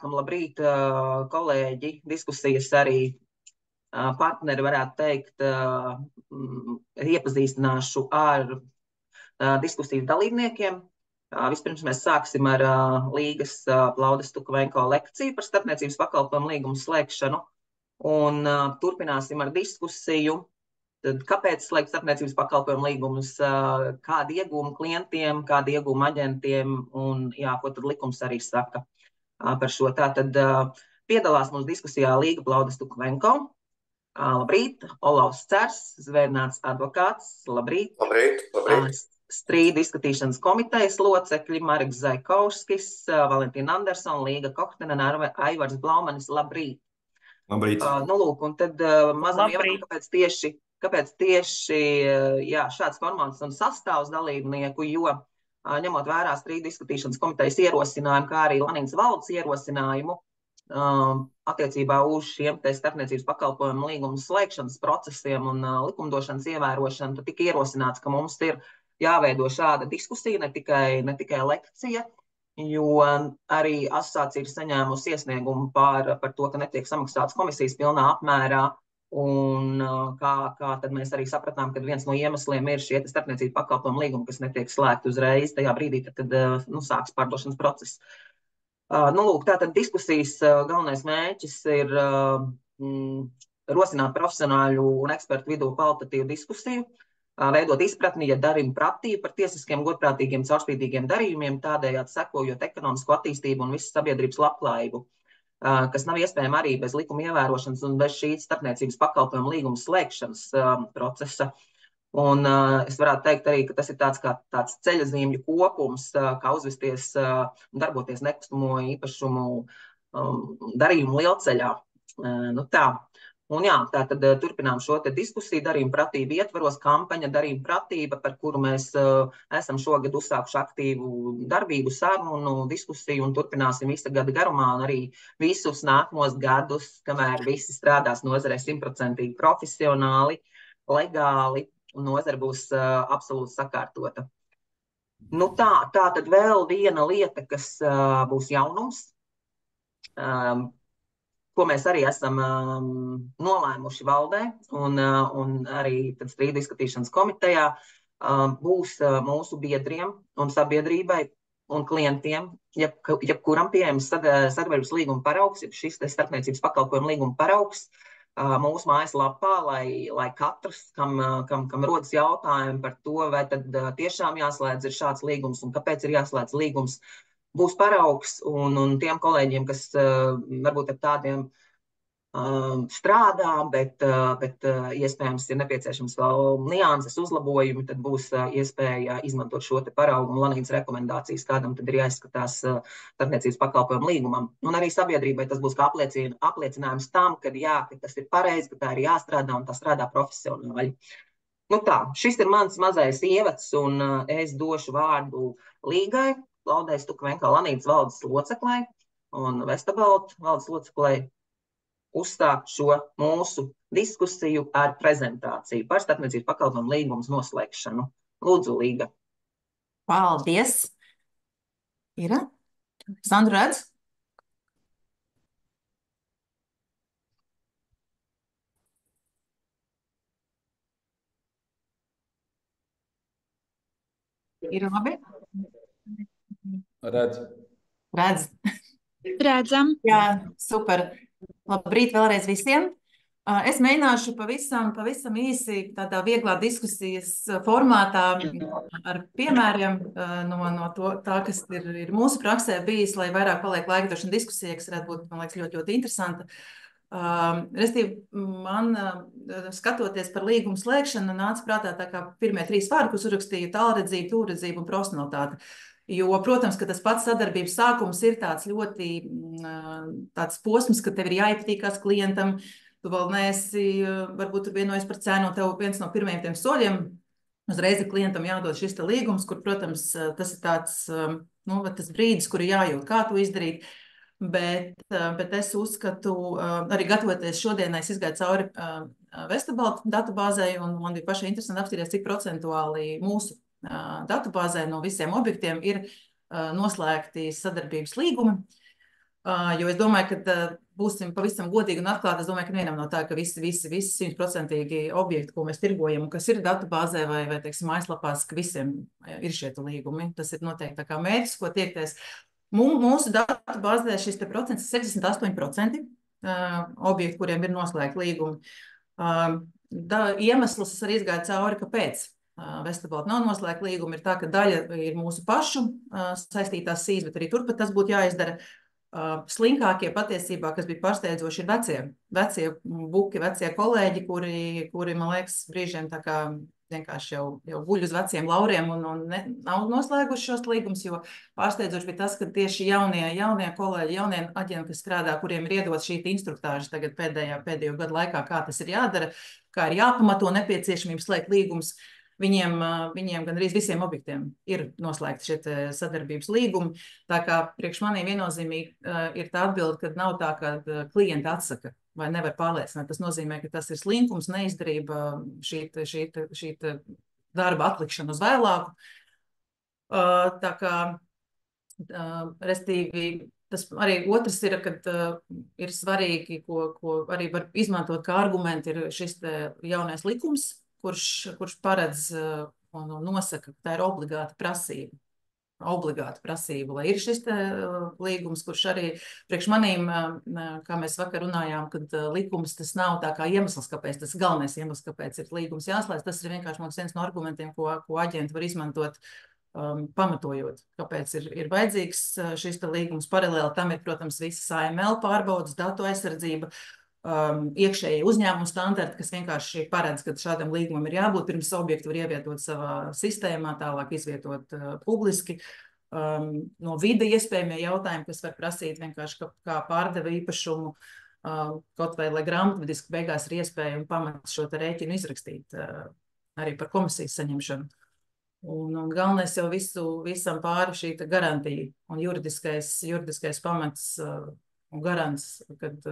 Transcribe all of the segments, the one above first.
Labrīt, kolēģi, diskusijas arī partneri varētu teikt, iepazīstināšu ar diskusijas dalībniekiem. Vispirms mēs sāksim ar Līgas Plaudes Tukavenko lekciju par starpniecības pakalpojumu līgumu slēgšanu un turpināsim ar diskusiju. Tad kāpēc slēgt starpniecības pakalpojumu līgumus, kādi iegūmi klientiem, kādi iegūmi aģentiem un ko tad likums arī saka par šo. Tātad piedalās mūsu diskusijā Līga Plaudes Tukavenko. Labrīt, Olavs Cers, zvērnāts advokāts, labrīt. Labrīt. Strīdu izskatīšanas komitejas locekļi Mareks Zaikovskis, Valentīna Andersona, Līga Kohtena, Aivars Blaumanis, labrīt. Labrīt. Lūk, un tad mazam ievadam, kāpēc tieši šāds formāts un sastāvs dalībnieku, jo ņemot vērā strīdu izskatīšanas komitejas ierosinājumu, kā arī Lanīnas valdes ierosinājumu attiecībā uz šiem starpniecības pakalpojumu līgumu slēgšanas procesiem un likumdošanas ievērošanu, tad tika ierosināts, ka mums ir jāveido šāda diskusija, ne tikai lekcija, jo arī asociācija ir saņēmusi iesniegumu par to, ka netiek samaksāts komisijas pilnā apmērā. Un kā tad mēs arī sapratām, ka viens no iemesliem ir šie starpniecības pakalpojumu līgumi, kas netiek slēgti uzreiz tajā brīdī, kad sāks pārdošanas process. Lūk, tātad diskusijas galvenais mērķis ir rosināt profesionāļu un ekspertu vidū kvalitatīvu diskusiju, veidot izpratni, darījumu pratību par tiesiskiem, godprātīgiem, caurspīdīgiem darījumiem, tādējādi sekojot ekonomisko attīstību un visas sabiedrības labklājību, kas nav iespējama arī bez likuma ievērošanas un bez šīs starpniecības pakalpojumu līguma slēgšanas procesa. Un es varētu teikt arī, ka tas ir tāds ceļazīmju kopums, kā uzvesties un darboties nekustamo īpašumu darījumu lielceļā. Tā. Un tātad turpinām šo te diskusiju darījumu pratību ietvaros, kampaņa darījumu pratība, par kuru mēs esam šogad uzsākuši aktīvu darbību, sarunu, diskusiju un turpināsim visa gada garumā un arī visus nākamos gadus, kamēr visi strādās nozarē 100% profesionāli, legāli. Un nozara būs absolūti sakārtota. Tā tad vēl viena lieta, kas būs jaunums, ko mēs arī esam nolēmuši valdē un arī strīdu izskatīšanas komitejā, būs mūsu biedriem un sabiedrībai un klientiem, jebkuram pieejams sadarbības līguma paraugs, šis starpniecības pakalpojumu līguma paraugs, mūsu mājaslapā, lai katrs, kam rodas jautājumi par to, vai tad tiešām jāslēdz ir šāds līgums un kāpēc ir jāslēdz līgums, būs paraugs un tiem kolēģiem, kas varbūt ar tādiem strādā, bet iespējams ir nepieciešams vēl nianses uzlabojumi, tad būs iespēja izmantot šo te paraugu un Lanīnas rekomendācijas, kādam tad ir jāizskatās starpniecības pakalpojumu līgumam. Un arī sabiedrībai tas būs kā apliecinājums tam, ka tas ir pareizi, ka tā ir jāstrādā un tā strādā profesionāli. Šis ir mans mazais ievads un es došu vārdu Līgai, Plaudei Tukavenko Lanīnas valdes loceklei un Vestabalt valdes loceklei uzstākt šo mūsu diskusiju ar prezentāciju par starpniecības pakalpojumu līgumu noslēgšanu. Lūdzu, Līga. Paldies. Ir? Sandru redz? Ir labi? Redz. Redzam. Jā, super. Labrīt vēlreiz visiem. Es mēģināšu pavisam īsi tādā vieglā diskusijas formātā ar piemēriem no tā, kas ir mūsu praksē bijis, lai vairāk paliek laika došana diskusija, kas varētu būt, man liekas, ļoti, ļoti interesanta. Restīvi, man skatoties par līgumu slēgšanu, nāca prātā tā kā pirmie 3 vārdi, kurus uzrakstīju: tālredzība, tūredzība un profesionalitāte. Jo, protams, ka tas pats sadarbības sākums ir tāds ļoti tāds posms, ka tev ir jāiepatīkās klientam, tu vēl neesi, varbūt tur vienojies par cenu, un tev viens no pirmajiem tiem soļiem uzreiz ir klientam jādod šis te līgums, kur, protams, tas ir tāds, tas brīdis, kur ir jājūt, kā to izdarīt. Bet es uzskatu, arī gatavoties šodienai, es izgāju cauri Vestabalt datubāzei, un man bija pašai interesanti apstīties, cik procentuāli mūsu datubāzē no visiem objektiem ir noslēgti sadarbības līgumi. Jo es domāju, ka būsim pavisam godīgi un atklāti. Es domāju, ka nevienam no tā, ka visi 100% objekti, ko mēs tirgojam, un kas ir datubāzē vai teiksim, mājaslapās, ka visiem ir šie līgumi. Tas ir noteikti tā kā mērķis, ko tiekties. Mūsu datubāzē šis procents ir 68% objekti, kuriem ir noslēgti līgumi. Iemesls arī izgāja cauri, kāpēc Vestabalta nav noslēgta līguma, ir tā, ka daļa ir mūsu pašu saistītās sīs, bet arī turpat tas būtu jāizdara. Slinkākie patiesībā, kas bija pārsteidzoši, ir vecie buki, vecie kolēģi, kuri, man liekas, brīžiem tā kā vienkārši jau guļ uz veciem lauriem un nav noslēguši šos līgumus, jo pārsteidzoši bija tas, ka tieši jaunie kolēģi, jaunie aģenti, kas strādā, kuriem ir iedots šī instruktāža tagad pēdējo gadu laikā, kā tas ir jādara, kā ir jāpamato nepieciešamību slēgt līgumus. Viņiem gandrīz visiem objektiem ir noslēgti šie sadarbības līgumi. Tā kā priekš manī viennozīmīgi ir tā atbilde, ka nav tā, ka klienti atsaka vai nevar pārliecināt. Tas nozīmē, ka tas ir slinkums, neizdarība, šī darba atlikšana uz vēlāku. Tā kā, restīvi, tas arī otrs ir, kad ir svarīgi, ko arī var izmantot kā argumenti, ir šis jaunais likums, kurš paredz un nosaka, ka tā ir obligāta prasība, lai ir šis līgums, kurš arī priekš manīm, kā mēs vakar runājām, kad likums tas nav tā kā iemesls, kāpēc, tas galvenais iemesls, kāpēc ir līgums jāslēdz, tas ir vienkārši mums viens no argumentiem, ko aģenti var izmantot, pamatojot, kāpēc ir vajadzīgs šis līgums. Paralēli tam ir, protams, visas AML pārbaudas, datu aizsardzība, iekšēji uzņēmumu standarti, kas vienkārši paredz, ka šādam līgumam ir jābūt, pirms objektu var ievietot savā sistēmā, tālāk izvietot publiski. No vide iespējamie jautājumi, kas var prasīt vienkārši kā pārdeva īpašumu, kaut vai, lai grāmatvediski beigās ir iespēja un pamats šo rēķinu izrakstīt arī par komisijas saņemšanu. Un galvenais jau visam pāri šī garantija un juridiskais pamats un garants, kad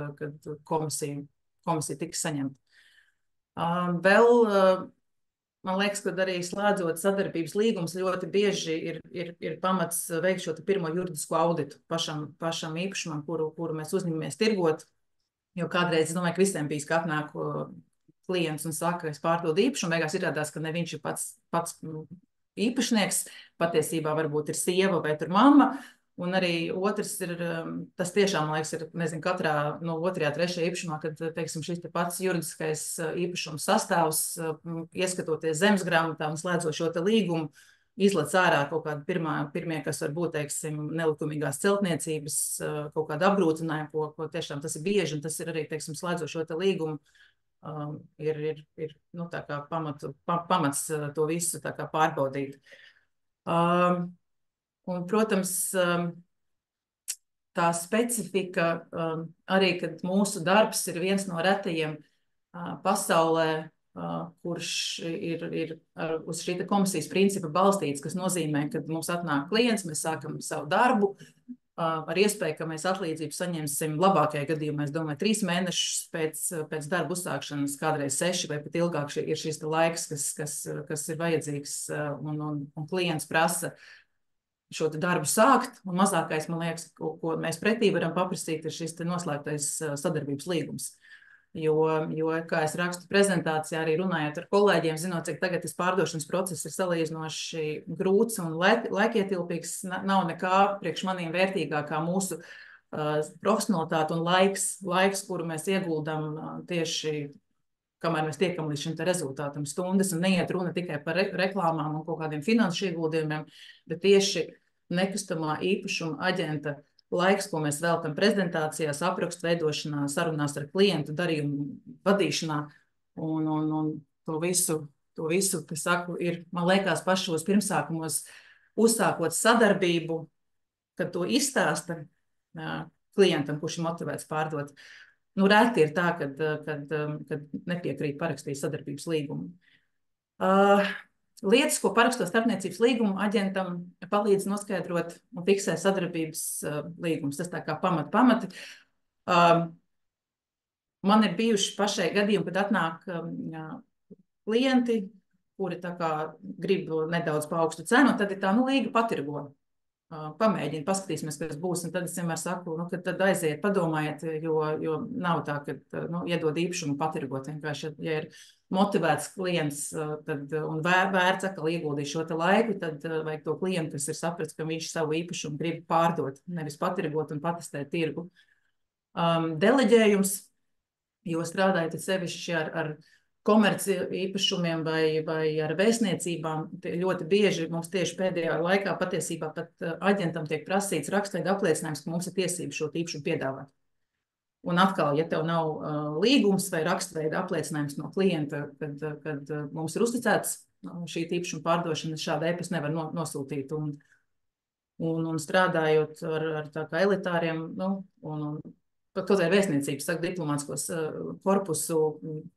komisija tiks saņemta. Vēl, man liekas, ka arī slēdzot sadarbības līgumus, ļoti bieži ir pamats veikt šo pirmo juridisko auditu pašam īpašumam, kuru mēs uzņemamies tirgot, jo kādreiz, es domāju, ka visiem bijis, ka atnāk klients un saka, es pārdodu īpašumu, beigās izrādās, ka ne viņš ir pats īpašnieks, patiesībā varbūt ir sieva vai tur mamma. Un arī otrs ir, tas tiešām, man liekas, ir, nezinu, katrā no otrajā, trešajā īpašumā, kad, teiksim, šis pats juridiskais īpašums sastāvs, ieskatoties zemesgrāmatā un slēdzot šo līgumu, izlec ārā kaut kādi pirmie, kas var būt, teiksim, nelikumīgās celtniecības, kaut kāda apgrūtinājuma, ko tiešām tas ir bieži, un tas ir arī, teiksim, slēdzot šo līgumu, ir nu, tā kā pamats to visu tā kā pārbaudīt. Un, protams, tā specifika arī, kad mūsu darbs ir viens no retajiem pasaulē, kurš ir uz šī komisijas principa balstīts, kas nozīmē, ka mums atnāk klients, mēs sākam savu darbu, ar iespēju, ka mēs atlīdzību saņemsim labākajā gadījumā, es domāju, 3 mēnešus pēc darba uzsākšanas, kādreiz 6 vai pat ilgāk ir šis laiks, kas ir vajadzīgs, un klients prasa šo darbu sākt, un mazākais, man liekas, ko mēs pretī varam paprasīt, ir šis noslēgtais sadarbības līgums. Jo, kā es rakstu prezentācijā, arī runājot ar kolēģiem, zinot, cik tagad tas pārdošanas process ir salīdzinoši grūts un laikietilpīgs, nav nekā priekš maniem vērtīgāk kā mūsu profesionalitāte un laiks, kuru mēs ieguldam tieši, kamēr mēs tiekam līdz šim rezultātam stundas, un neiet runa tikai par reklāmām un kaut kādiem finanšu ieguldījumiem, bet tieši nekustamā īpašuma aģenta laiks, ko mēs veltam prezentācijās, aprakstu veidošanā, sarunās ar klientu, darījumu vadīšanā, un to visu, kas saku, ir, man liekas, pašos pirmsākumos uzsākot sadarbību, kad to izstāsta klientam, kurš ir motivēts pārdot. Nu, reti ir tā, kad nepiekrīt parakstīt sadarbības līgumu. Lietas, ko parakstot starpniecības līgumu, aģentam palīdz noskaidrot un fiksēt sadarbības līgumus. Tas tā kā pamati. Man ir bijuši pašai gadījumi, kad atnāk klienti, kuri tā kā grib nedaudz pa augstu cenu, tad ir tā, līga patirgo. pamēģini, paskatīsimies, kas būs. Un tad es vienmēr saku, ka tad aiziet, padomājiet, jo nav tā, ka iedod īpašumu patirgot. Vienkārši, ja ir motivēts klients un vērts atkal ieguldīt šo laiku, tad vajag to klientu, kas ir sapratis, ka viņš savu īpašumu grib pārdot, nevis patirgot un patestēt tirgu. Deleģējums, jo strādājot sevišķi ar komerci īpašumiem vai ar vēstniecībām, ļoti bieži mums tieši pēdējā laikā patiesībā pat aģentam tiek prasīts rakstveidu apliecinājums, ka mums ir tiesības šo īpašumu piedāvāt. Un atkal, ja tev nav līgums vai rakstveida apliecinājums no klienta, kad mums ir uzticēts šī īpašuma pārdošana, šāda e-pasta nevar nosūtīt. Un strādājot ar tā kā elitāriem, un pat kaut vai vēstniecības, saka, diplomātskos korpusu,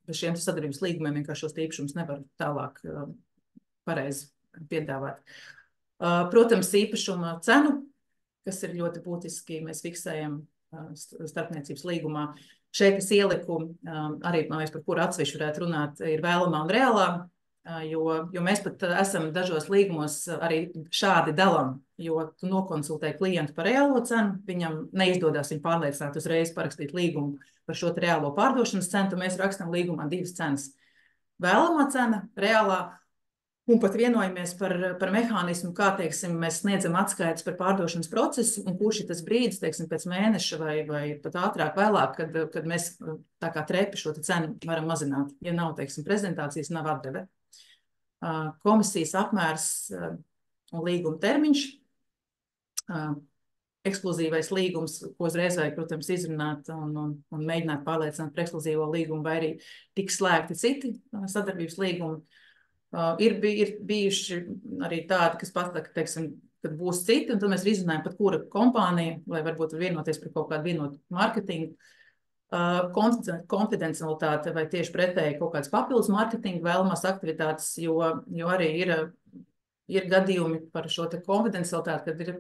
bez šiem sadarbības līgumiem vienkārši šos īpašumus nevar tālāk pareizi piedāvāt. Protams, īpašuma cenu, kas ir ļoti būtiski, mēs fiksējam starpniecības līgumā. Šeit es ieliku arī, par kuru atsevišķi varētu runāt, ir vēlamā un reālā, jo mēs pat esam dažos līgumos arī šādi dalām, jo tu nokonsultē klientu par reālo cenu, viņam neizdodas viņu pārliecināt uzreiz parakstīt līgumu par šo reālo pārdošanas cenu, mēs rakstam līgumā 2 cenas. Vēlamā cena, reālā, un pat vienojamies par mehānismu, kā, teiksim, mēs sniedzam atskaites par pārdošanas procesu, un kurš ir tas brīdis, teiksim, pēc mēneša vai pat ātrāk vēlāk, kad mēs tā kā trepi šo cenu varam mazināt, ja nav, teiksim, prezentācijas, nav atdeve. Komisijas apmērs un līguma termiņš, ekskluzīvais līgums, ko uzreiz vajag, protams, izrunāt un mēģināt pārliecināt par ekskluzīvo līgumu, vai arī tik slēgti citi sadarbības līgumi. Ir bijuši arī tādi, kas pasaka, teiksim, kad būs citi, un tad mēs izrunājam pat kura kompānija, vai varbūt vienoties par kaut kādu vienotu mārketingu, konfidencialitāte vai tieši pretēji kaut kāds papildus mārketinga vēlamās aktivitātes, jo arī ir gadījumi par šo te konfidencialitāti, kad ir,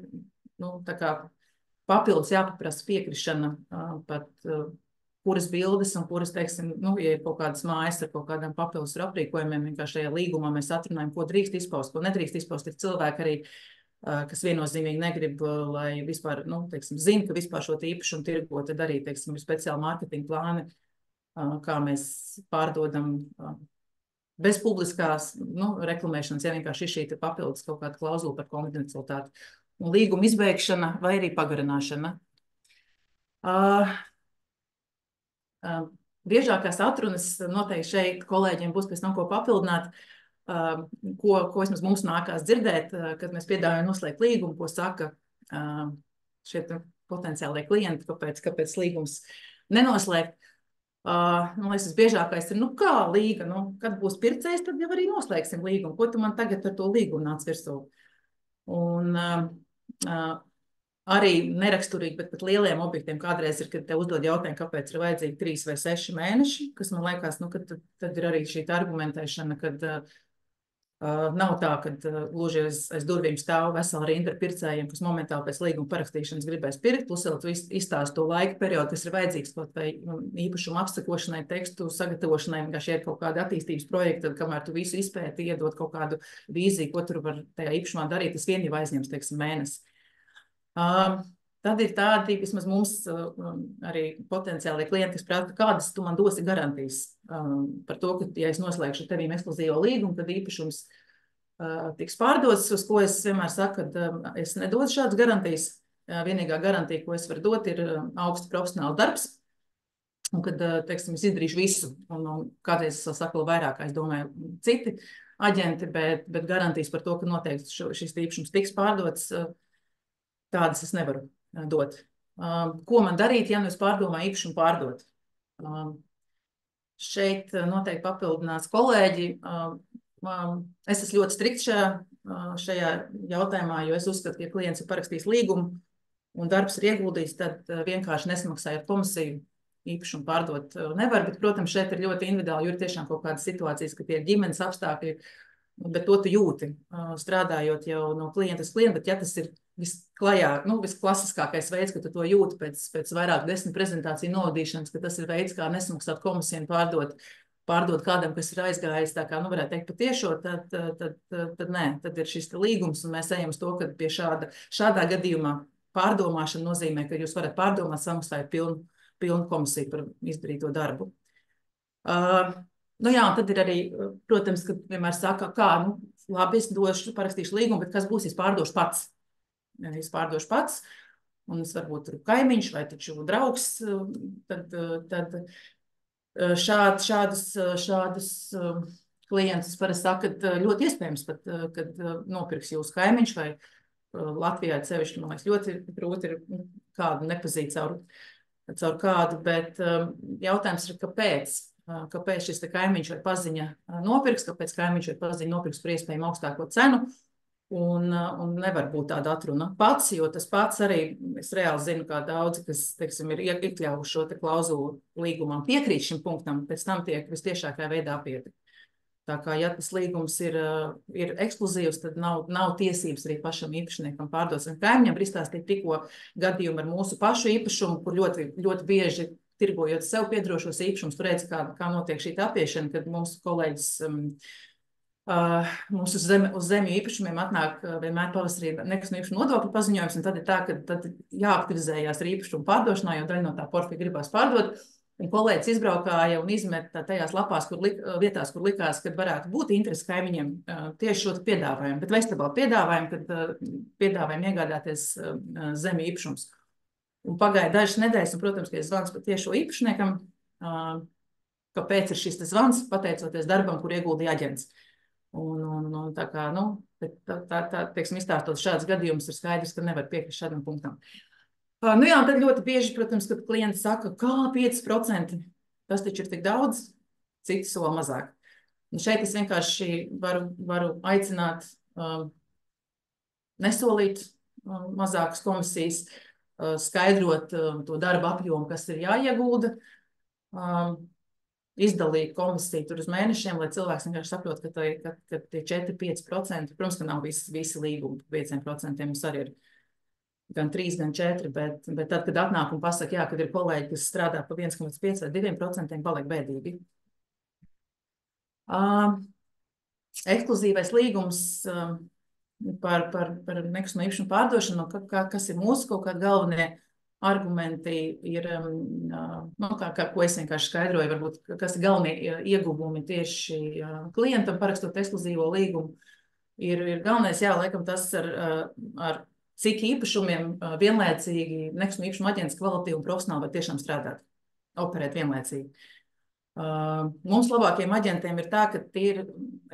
tā kā papildus jāpaprasa piekrišana pat kuras bildes un kuras, teiksim, ja ir kaut kādas mājas ar kaut kādām papildus aprīkojumiem, vienkārši šajā līgumā mēs atrunājam, ko drīkst izpaust, ko nedrīkst izpaust. Ir cilvēki arī, kas viennozīmīgi negrib, lai vispār, teiksim, zina, ka vispār šo īpašumu tirgo, tad arī, teiksim, ir speciāli mārketinga plāni, kā mēs pārdodam bez publiskās, reklamēšanas, ja vienkārši ir šī papildus kaut kāda klauzula par konfidencialitāti. Un līguma izbeigšana vai arī pagarināšana. Biežākās atrunas noteikti šeit kolēģiem būs pēc tam ko papildināt, ko vismaz mums nākās dzirdēt, kad mēs piedāvājam noslēgt līgumu, ko saka šie potenciālie klienti, kāpēc līgums nenoslēgt. Man liekas, biežākais ir, kā līga, kad būs pircējs, tad jau arī noslēgsim līgumu. Ko tu man tagad ar to līgumu nāc virsū? Un arī neraksturīgi, bet pat lieliem objektiem kādreiz ir, kad tev uzdod jautājumu, kāpēc ir vajadzīgi 3 vai 6 mēneši, kas man liekas, ka tad ir arī šī argumentēšana, kad nav tā, ka gluži aiz durvīm stāv vesela rinda ar pircējiem, kas momentāli pēc līguma parakstīšanas gribēs pirkt, plus vēl tu izstāst to laika periodu, kas ir vajadzīgs kaut vai īpašumu apsakošanai, tekstu sagatavošanai, vienkārši ir kaut kāda attīstības projekta, tad kamēr tu visu izpēti, iedod kaut kādu vīziju, ko tur var tajā īpašumā darīt, tas vien jau aizņems, teiksim, mēnesi. Tad ir tādi, vismaz mums arī potenciāli klienti, kas prasa, kādas tu man dosi garantijas par to, ka, ja es noslēgšu tevīm ekskluzīvo līgumu, tad īpašums tiks pārdots, uz ko es vienmēr saku, ka es nedodu šādas garantijas. Vienīgā garantija, ko es varu dot, ir augsts profesionāls darbs, un kad, teiksim, es izdarīšu visu, un kādreiz es saku vēl vairāk, es domāju, citi aģenti, bet garantijas par to, ka noteikti šis īpašums tiks pārdots, tādas es nevaru dot. Ko man darīt, ja es pārdomāju īpašumu pārdot? Šeit noteikti papildinās kolēģi. Es esmu ļoti strikts šajā jautājumā, jo es uzskatu, ka ja klients ir parakstījis līgumu un darbs ir ieguldījis, tad vienkārši nesamaksājot komisiju īpašumu pārdot nevar. Bet, protams, šeit ir ļoti individuāli, jo ir tiešām kaut kādas situācijas, ka tie ir ģimenes apstākļi, bet to tu jūti, strādājot jau no klienta uz klientu, bet ja tas ir visklasiskākais veids, ka tu to jūti pēc vairāk 10 prezentāciju novadīšanas, ka tas ir veids, kā nesamaksāt komisiju un pārdot, pārdod kādam, kas ir aizgājis, tā kā, varētu teikt, patiešo, tad nē, tad ir šis līgums, un mēs ejam uz to, ka pie šādā gadījumā pārdomāšana nozīmē, ka jūs varat pārdomāt, samaksājot pilnu komisiju par izdarīto darbu. Jā, un tad ir arī, protams, ka vienmēr saka, labi, es parakstīšu līgumu, bet kas būs, es pārdošu pats. Ja es pārdošu pats, un es varbūt tur kaimiņš vai taču draugs, tad šādus klientus parasti saka, ka ļoti iespējams pat, kad nopirks jūsu kaimiņš vai Latvijā sevišķi, man liekas, ļoti grūti ir kādu nepazīt caur kādu, bet jautājums ir, kāpēc? Kāpēc šis kaimiņš vai paziņa nopirks, kāpēc kaimiņš vai paziņa nopirks par iespējami augstāko cenu, un nevar būt tāda atruna pats, jo tas pats arī, es reāli zinu, kā daudzi, kas, teiksim, ir iekļaujuši šo te klauzulu līgumam, piekrīt šim punktam, pēc tam tiek vistiešākajā veidā apieti. Tā kā, ja tas līgums ir ekskluzīvs, tad nav tiesības arī pašam īpašniekam pārdot saviem kaimiņiem. Izstāstīt tikko gadījumu ar mūsu pašu īpašumu, kur ļoti, ļoti bieži tirgojot sev piedrošos īpašumus, tur redz, kā notiek šī apiešana, kad mūsu kolēģis mums uz zemju īpašumiem atnāk vienmēr pavasarī nekustamā īpašuma nodokļu paziņojums, un tad ir tā, ka tad jāaktivizējās ar īpašumu pārdošanā, jo daļa no tā portfeļa gribās pārdot. Un kolēģis izbraukāja un izmeta tajās lapās, vietās, kur likās, kad varētu būt interesi kaimiņiem tieši šo piedāvājumu, bet veistabālu piedāvājumu, kad piedāvājumu iegādāties zemju īpašums. Un pagāja dažas nedēļas, un, protams, ka es zvans pat tiešo īpašniekam, kāpēc ir šis zvans, pateicoties darbam, kur ieguldīja aģents. Un tā kā, teiksim, izstāstot šāds gadījums, ir skaidrs, ka nevar piekrist šādam punktam. Jā, tad ļoti bieži, protams, kad klienti saka, kā 5%, tas taču ir tik daudz, citi sola mazāk. Un šeit es vienkārši varu aicināt nesolīt mazākas komisijas, skaidrot to darba apjomu, kas ir jāiegulda, izdalīt komisiju tur uz mēnešiem, lai cilvēks vienkārši saprot, ka tie 4-5%, protams, ka nav visi līgumi, 5% mums arī ir gan 3, gan 4, bet tad, kad atnāk un pasaka, jā, kad ir kolēģi, kas strādā pa 1,5 vai 2%, paliek bēdīgi. Ekskluzīvais līgums par nekustamā īpašuma pārdošanu, kas ir mūsu kaut kādi galvenie argumenti, ir, ko es vienkārši skaidroju, varbūt, kas ir galvenie ieguvumi tieši klientam parakstot ekskluzīvo līgumu, ir galvenais, jā, laikam tas ar cik īpašumiem vienlaicīgi nekustamā īpašuma aģents kvalitīvi un profesionāli var tiešām strādāt, operēt vienlaicīgi. Mums labākiem aģentiem ir tā, ka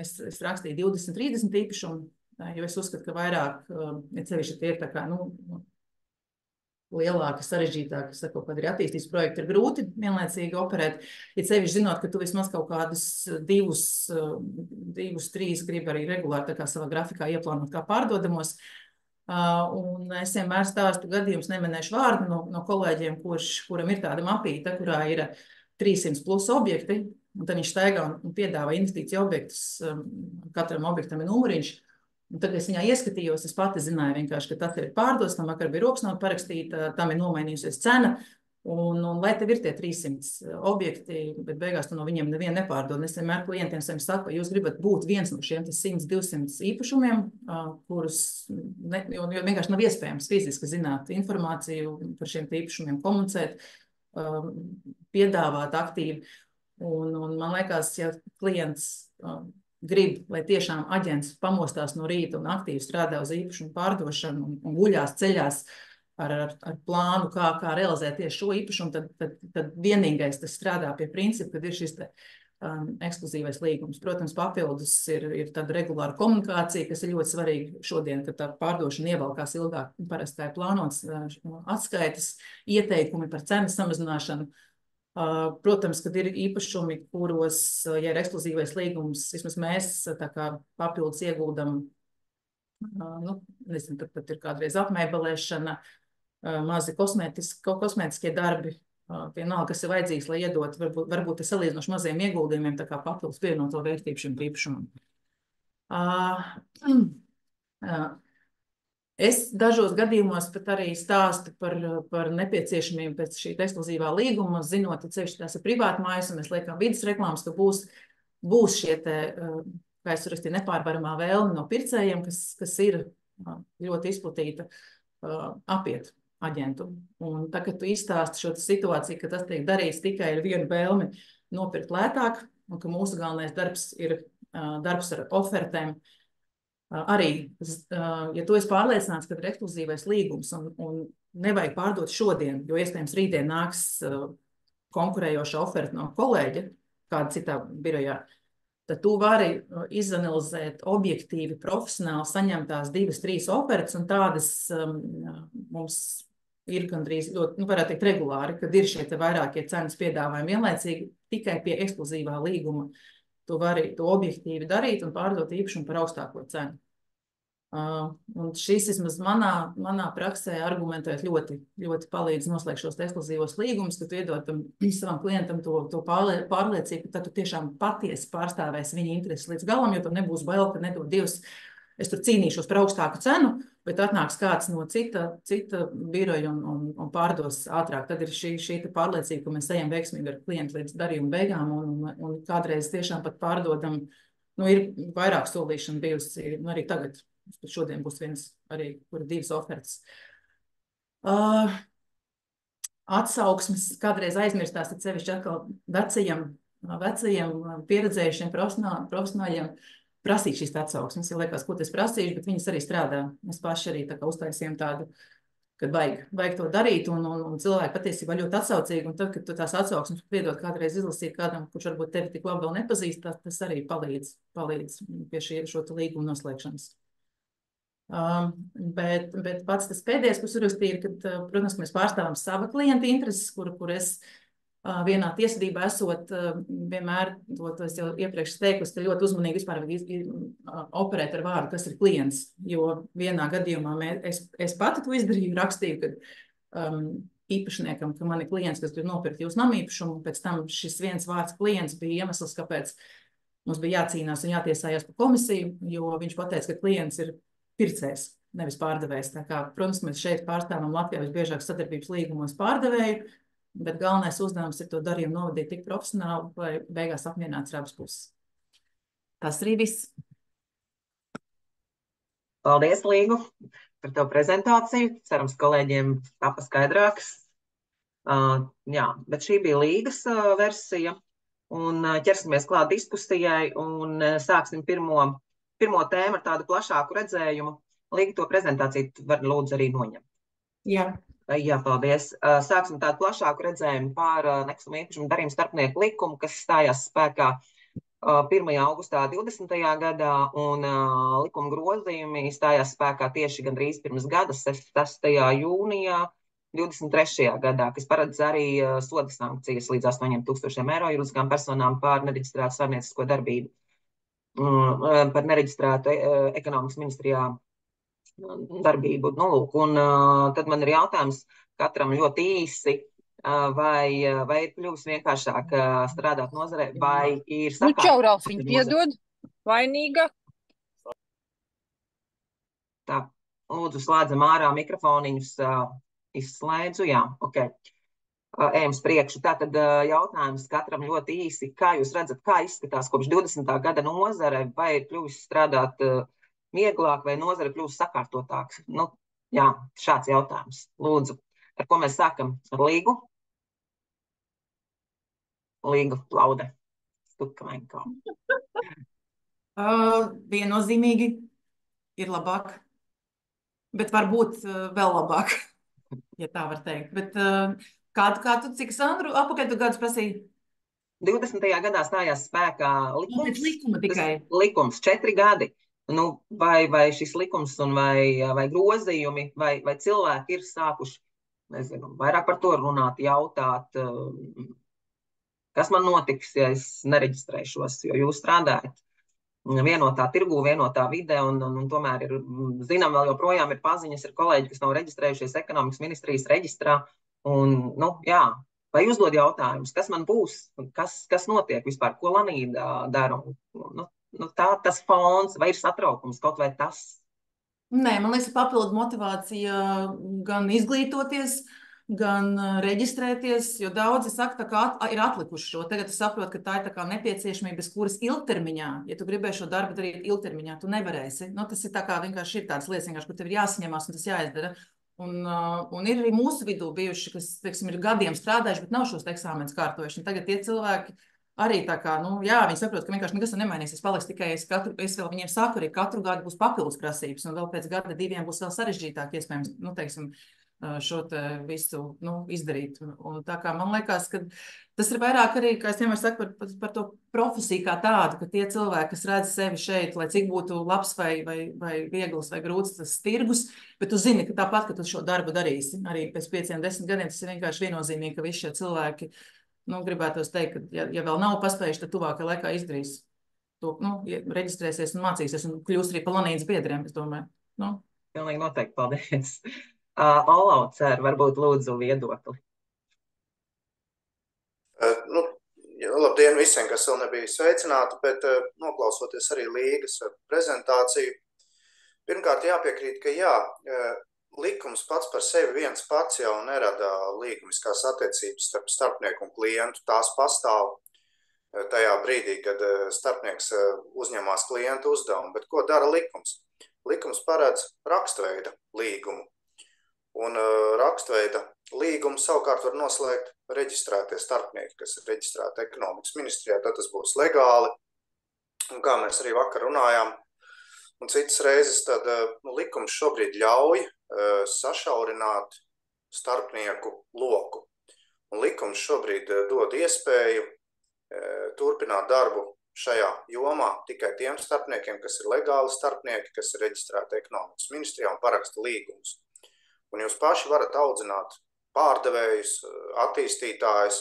es rakstīju 20-30 īpašumu, jo es uzskatu, ka vairāk, ja sevišķi tie ir tā kā, lielāki, sarežģītāki, kaut kādi attīstības projekti ir grūti vienlaicīgi operēt, ja sevišķi zinot, ka tu vismaz kaut kādus 2-3 gribi arī regulāri tā kā savā grafikā ieplānot kā pārdodamos. Un es vienmēr stāstu gadījumus, neminēšu vārdu no kolēģiem, kuram ir tāda mapīte, kurā ir 300 plus objekti, un tad viņš staigā un piedāvā investīciju objektus, katram objektam ir numuriņš. Un tad es viņā ieskatījos, es pati zināju vienkārši, ka tas ir pārdots, tam vakar bija roksnota parakstīta, tam ir nomainījusies cena, un lai tev ir tie 300 objekti, bet beigās tu no viņiem nevienu nepārdod. Es vienmēr klientiem saku, ka jūs gribat būt viens no šiem 100-200 īpašumiem, kurus jo vienkārši nav iespējams fiziski zināt informāciju par šiem īpašumiem, komunicēt, piedāvāt aktīvi. Un man liekas, ja klients grib, lai tiešām aģents pamostās no rīta un aktīvi strādā uz īpašumu pārdošanu un guļās ceļās ar plānu, kā realizēt tieši šo īpašumu, tad vienīgais tas strādā pie principa, kad ir šis ekskluzīvais līgums. Protams, papildus ir tāda regulāra komunikācija, kas ir ļoti svarīga šodien, kad tā pārdošana ievalkās ilgāk, parasti kā ir plānots atskaites, ieteikumi par cenas samazināšanu. Protams, kad ir īpašumi, kuros, ja ir ekskluzīvais līgums, vismaz mēs tā kā papildus ieguldam, nezinu, tad pat ir kādreiz apmēbelēšana, mazi kosmētiskie darbi, vienalga, kas ir vajadzīgs, lai iedot, varbūt ir salīdzinoši maziem ieguldījumiem, tā kā papildus pievienoto vērtību šim īpašumam. Es dažos gadījumos pat arī stāstu par nepieciešamību pēc šī ekskluzīvā līguma, zinot, ka ceļš tās ir privāti mājas, un mēs liekam vidas reklāmas, ka būs šie te, kā es rakstīju, nepārvaramā vēlme no pircējiem, kas ir ļoti izplatīta, apiet aģentu. Un tā, kad tu izstāsti šo situāciju, ka tas tiek darīts tikai ar vienu vēlmi nopirkt lētāk, un ka mūsu galvenais darbs ir darbs ar ofertēm, arī, ja tu esi pārliecināts, ka ir ekskluzīvais līgums un nevajag pārdot šodien, jo iespējams rītdien nāks konkurējoša oferta no kolēģa kāda citā birojā, tad tu vari izanalizēt objektīvi, profesionāli saņemtās 2-3 ofertas, un tādas mums ir gandrīz ļoti, varētu teikt, regulāri, kad ir šie te vairākie cenas piedāvājumi vienlaicīgi tikai pie ekskluzīvā līguma. Tu vari to objektīvi darīt un pārdot īpašumu par augstāko cenu. Un šis, vismaz manā praksē, argumentēt ļoti, ļoti palīdz noslēgt šos ekskluzīvos līgumus, ka tu iedod savam klientam to pārliecību, ka tad tu tiešām patiesi pārstāvēsi viņa intereses līdz galam, jo tu nebūs bail, ka nedod Dievs, es tur cīnīšos par augstāku cenu, bet atnāks kāds no cita biroja un pārdos ātrāk. Tad ir šī pārliecība, ka mēs ejam veiksmīgi ar klientu līdz darījuma beigām un kādreiz tiešām pat pārdodam. Ir vairāk solīšana bijusi, arī tagad. Šodien būs viens arī, kur 2 ofertas. Atsauksmes kādreiz aizmirstās, tad sevišķi atkal vecajiem pieredzējušiem profesionāļiem prasīt šīs atsauksmes. Ja liekas, ko tas prasīšu, bet viņas arī strādā. Mēs paši arī tā kā uztaisījām tādu, kad vajag to darīt, un cilvēki patiesībā ļoti atsaucīgi, un tad, kad tu tās atsauksmes piedod kādreiz izlasīt kādam, kurš varbūt tevi tik labi vēl nepazīst, tas arī palīdz pie šo līguma noslēgšanas. Bet pats tas pēdējais, ko es uzrakstīju, ir, kad, protams, mēs pārstāvam sava klienta intereses, kur es vienā tiesvedībā esot vienmēr, to es jau iepriekš teikusi, ka ļoti uzmanīgi vispār operēt ar vārdu, kas ir klients, jo vienā gadījumā es pati to izdarīju, rakstīju, ka īpašniekam, ka man ir klients, kas grib nopirkt jūsu namīpašumu, pēc tam šis viens vārds klients bija iemesls, kāpēc mums bija jācīnās un jātiesājās par komisiju, jo viņš pateica, ka klients ir pircējs, nevis pārdevējs. Tā kā, protams, mēs šeit pārstāvam Latvijā visbiežāk sadarbības līgumos pārdevēju, bet galvenais uzdevums ir to darījumu novadīt tik profesionāli, lai beigās apmierināts abas puses. Tas arī viss. Paldies, Līgu, par tavu prezentāciju. Cerams, kolēģiem tapa skaidrāks. Jā, bet šī bija Līgas versija, un ķersimies klāt diskusijai, un sāksim pirmo tēmu ar tādu plašāku redzējumu. Līga, to prezentāciju var lūdzu arī noņemt. Jā, paldies. Sāksim tādu plašāku redzējumu par nekustamā īpašuma darījuma starpnieku likumu, kas stājās spēkā 1. augustā 20. gadā, un likuma grozījumi stājās spēkā tieši gandrīz pirms gada, 6. jūnijā 23. gadā, kas paredz arī soda sankcijas līdz 8,000 eiro juridiskām personām par nereģistrētu saimniecisko darbību, par nereģistrētu ekonomikas ministrijā darbību. Lūk, un tad man ir jautājums katram ļoti īsi, vai ir kļuvis vienkāršāk strādāt nozarē, vai ir sakārtot? Čaurāls viņu piedod, vainīga. Tā, lūdzu, slēdzam ārā mikrofoniņus, izslēdzu, jā, ok. Ejam priekšu. Tātad jautājums katram ļoti īsi, kā jūs redzat, kā izskatās kopš 20. gada nozare, vai ir kļuvis strādāt vieglāk, vai nozare kļūst sakārtotāks? Jā, šāds jautājums. Lūdzu, ar ko mēs sākam? Ar Līgu? Līga, Laude. Stukavenko. Viennozīmīgi ir labāk, bet varbūt vēl labāk, ja tā var teikt. Bet kā tu, cik Sandru apakaļ tu gadus prasīji? 20. gadā stājās spēkā likums. Likuma tikai. Likums 4 gadi. Vai šis likums un vai grozījumi, vai cilvēki ir sākuši, nezinu, vairāk par to runāt, jautāt, kas man notiks, ja es nereģistrēšos, jo jūs strādājat vienotā tirgū, vienotā vidē, un tomēr ir, zinām, vēl joprojām ir paziņas ar kolēģi, kas nav reģistrējušies ekonomikas ministrijas reģistrā, un, jā, vai uzdod jautājumus, kas man būs, kas notiek vispār, ko Lanīda dara, tas fons, vai ir satraukums, kaut vai tas? Nē, man liekas, papildu motivācija gan izglītoties, gan reģistrēties, jo daudzi saka, ka ir atlikuši šo. Tagad tu saproti, ka tā ir tā kā nepieciešamība, bez kuras ilgtermiņā, ja tu gribēji šo darbu darīt ilgtermiņā, tu nevarēsi. Nu, tas ir tā kā vienkārši ir tādas lietas, kur tev ir jāsaņemās un tas jāizdara. Un ir arī mūsu vidū bijuši, kas, teiksim, ir gadiem strādājuši, bet nav šos eksāmenus kārtojuši. Un tagad tie cilvēki arī tā kā, nu, jā, viņi saprot, ka vienkārši nekas nemainīsies, paliks tikai es vēl viņiem saku, arī katru gadu būs papildus prasības, un vēl pēc gada 2 būs vēl sarežģītāk, iespējams, nu, teiksim, šo te visu, nu, izdarīt. Un tā kā man liekas, ka tas ir vairāk arī, kā es vienmēr saku, par to profesiju kā tādu, ka tie cilvēki, kas redz sevi šeit, lai cik būtu labs vai viegls vai grūts tas tirgus, bet tu zini, ka tāpat, ka tu šo darbu darīsi, arī pēc 5-10 gadiem, tas ir vienkārši viennozīmīgi, ka visi šie cilvēki, nu, gribētos teikt, ka, ja vēl nav paspējuši, tad tuvākajā laikā izdarīs to, nu, reģistrēsies un mācīsies un kļūs arī par Lanīnas biedriem, es domāju. Nu. Pilnīgi noteikti, paldies. Olau, Cer, varbūt lūdzu viedokli. Labdien visiem, kas vēl nebija sveicināti, bet noklausoties arī Līgas prezentāciju, pirmkārt jāpiekrīt, ka jā, likums pats par sevi viens pats jau nerada līgumiskās attiecības starp starpnieku un klientu. Tās pastāv tajā brīdī, kad starpnieks uzņemās klientu uzdevumu. Bet ko dara likums? Likums paredz rakstveida līgumu. Un rakstveida līgumu savukārt var noslēgt reģistrētie starpnieki, kas ir reģistrēti ekonomikas ministrijā, tad tas būs legāli. Un kā mēs arī vakar runājām, un citas reizes, tad likums šobrīd ļauj sašaurināt starpnieku loku. Un likums šobrīd dod iespēju turpināt darbu šajā jomā tikai tiem starpniekiem, kas ir legāli starpnieki, kas ir reģistrēti ekonomikas ministrijā un paraksta līgumus. Un jūs paši varat audzināt pārdevējus, attīstītājus.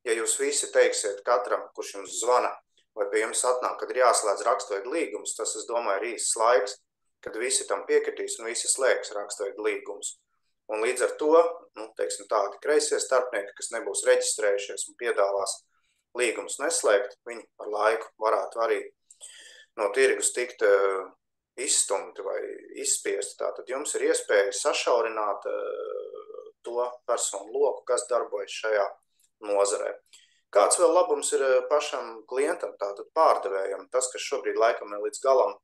Ja jūs visi teiksiet katram, kurš jums zvana vai pie jums atnāk, kad ir jāslēdz rakstveida līgums, tas, es domāju, ir īsts laiks, kad visi tam piekritīs un visi slēgs rakstveida līgumus. Un līdz ar to, nu, teiksim, tādi kreisie starpnieki, kas nebūs reģistrējušies un piedāvās līgumus neslēgt, viņi ar laiku varētu arī no tirgus tikt izstumti vai izspiesti. Tātad jums ir iespēja sašaurināt to personu loku, kas darbojas šajā nozarē. Kāds vēl labums ir pašam klientam, tātad pārdevējam? Tas, kas šobrīd laikam līdz galam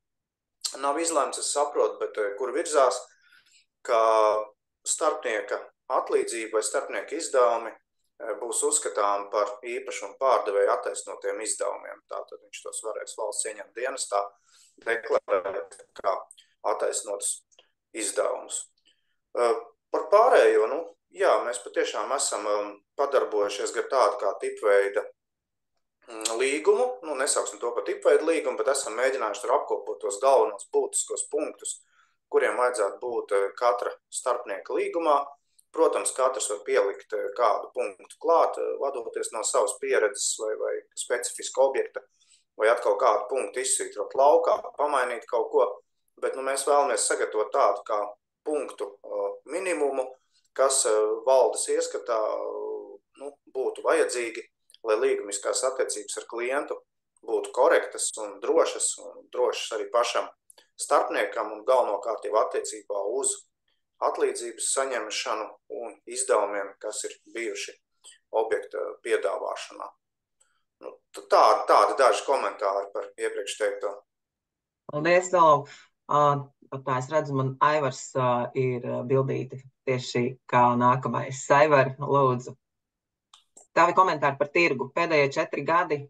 nav izlēmts, es saprotu, bet kur virzās, ka starpnieka atlīdzība vai starpnieka izdevumi būs uzskatām par īpašumu pārdevēju attaisnotiem izdevumiem. Tātad viņš tos varēs valsts ieņemt dienestā deklarēt kā attaisnotus izdevumus. Par pārējo, nu, jā, mēs patiešām esam padarbojušies gar tādu kā tipveida līgumu, nu, nesauksim to par tipveida līgumu, bet esam mēģinājuši tur apkopot tos galvenos būtiskos punktus, kuriem vajadzētu būt katra starpnieka līgumā. Protams, katrs var pielikt kādu punktu klāt, vadoties no savas pieredzes vai specifiska objekta, vai atkal kādu punktu izsvītrot laukā, pamainīt kaut ko, bet nu, mēs vēlamies sagatavot tādu kā punktu minimumu, kas valdes ieskatā nu, būtu vajadzīgi, lai līgumiskās attiecības ar klientu būtu korektas un drošas arī pašam starpniekam un galvenokārt jau attiecībā uz atlīdzības saņemšanu un izdevumiem, kas ir bijuši objekta piedāvāšanā. Nu, tādi daži komentāri par iepriekš teikto. Paldies, Olau. Tā es redzu, man Aivars ir bildīti tieši kā nākamais. Aivar, lūdzu. Tavi komentāri par tirgu. Pēdējie 4 gadi,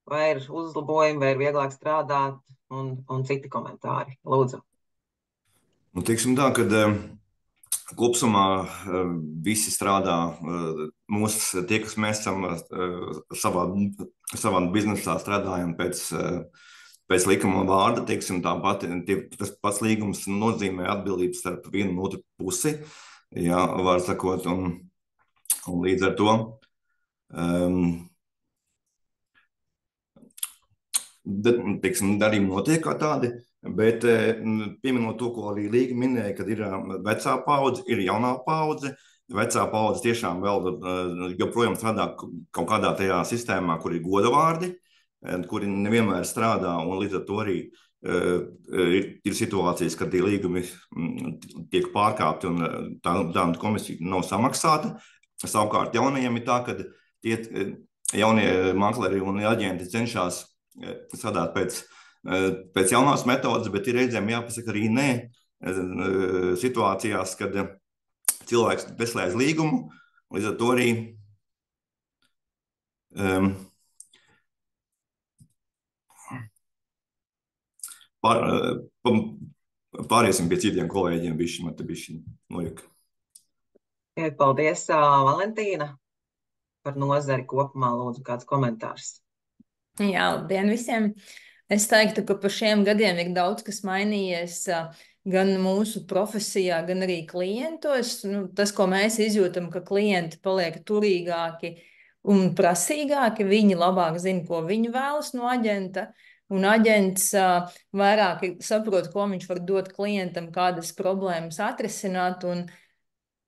vai ir uzlabojumi, vai ir vieglāk strādāt un citi komentāri. Lūdzu. Nu, teiksim tā, kad kopsumā visi strādā, tie, kas mēs esam savā biznesā strādājam pēc likuma vārda, teiksim tāpat, tas pats līgums nozīmē atbildības starp vienu un otru pusi, jā, var sakot, un līdz ar to teiksim, darījumi notiek kā tādi, bet pieminot to, ko arī Līga minēja, kad ir vecā paudze, ir jaunā paudze. Vecā paudze tiešām vēl joprojām strādā kaut kādā tajā sistēmā, kur ir godavārdi, kuri nevienmēr strādā, un līdz ar to arī ir situācijas, kad tie līgumi tiek pārkāpti un tā komisija nav samaksāta. Savukārt jaunajiem ir tā, ka tie jaunie makleri un aģenti cenšas strādāt pēc jaunās metodas, bet ir reizēm jāpasaka arī nē situācijās, kad cilvēks neslēdz līgumu, līdz ar to arī pāriesim pie citiem kolēģiem, bišķi nojaka. Paldies, Valentīna, par nozari kopumā, lūdzu, kāds komentārs. Jā, labdien visiem! Es teiktu, ka pa šiem gadiem ir daudz, kas mainījies gan mūsu profesijā, gan arī klientos. Tas, ko mēs izjūtam, ka klienti paliek turīgāki un prasīgāki, viņi labāk zina, ko viņi vēlas no aģenta, un aģents vairāk saprot, ko viņš var dot klientam, kādas problēmas atrisināt, un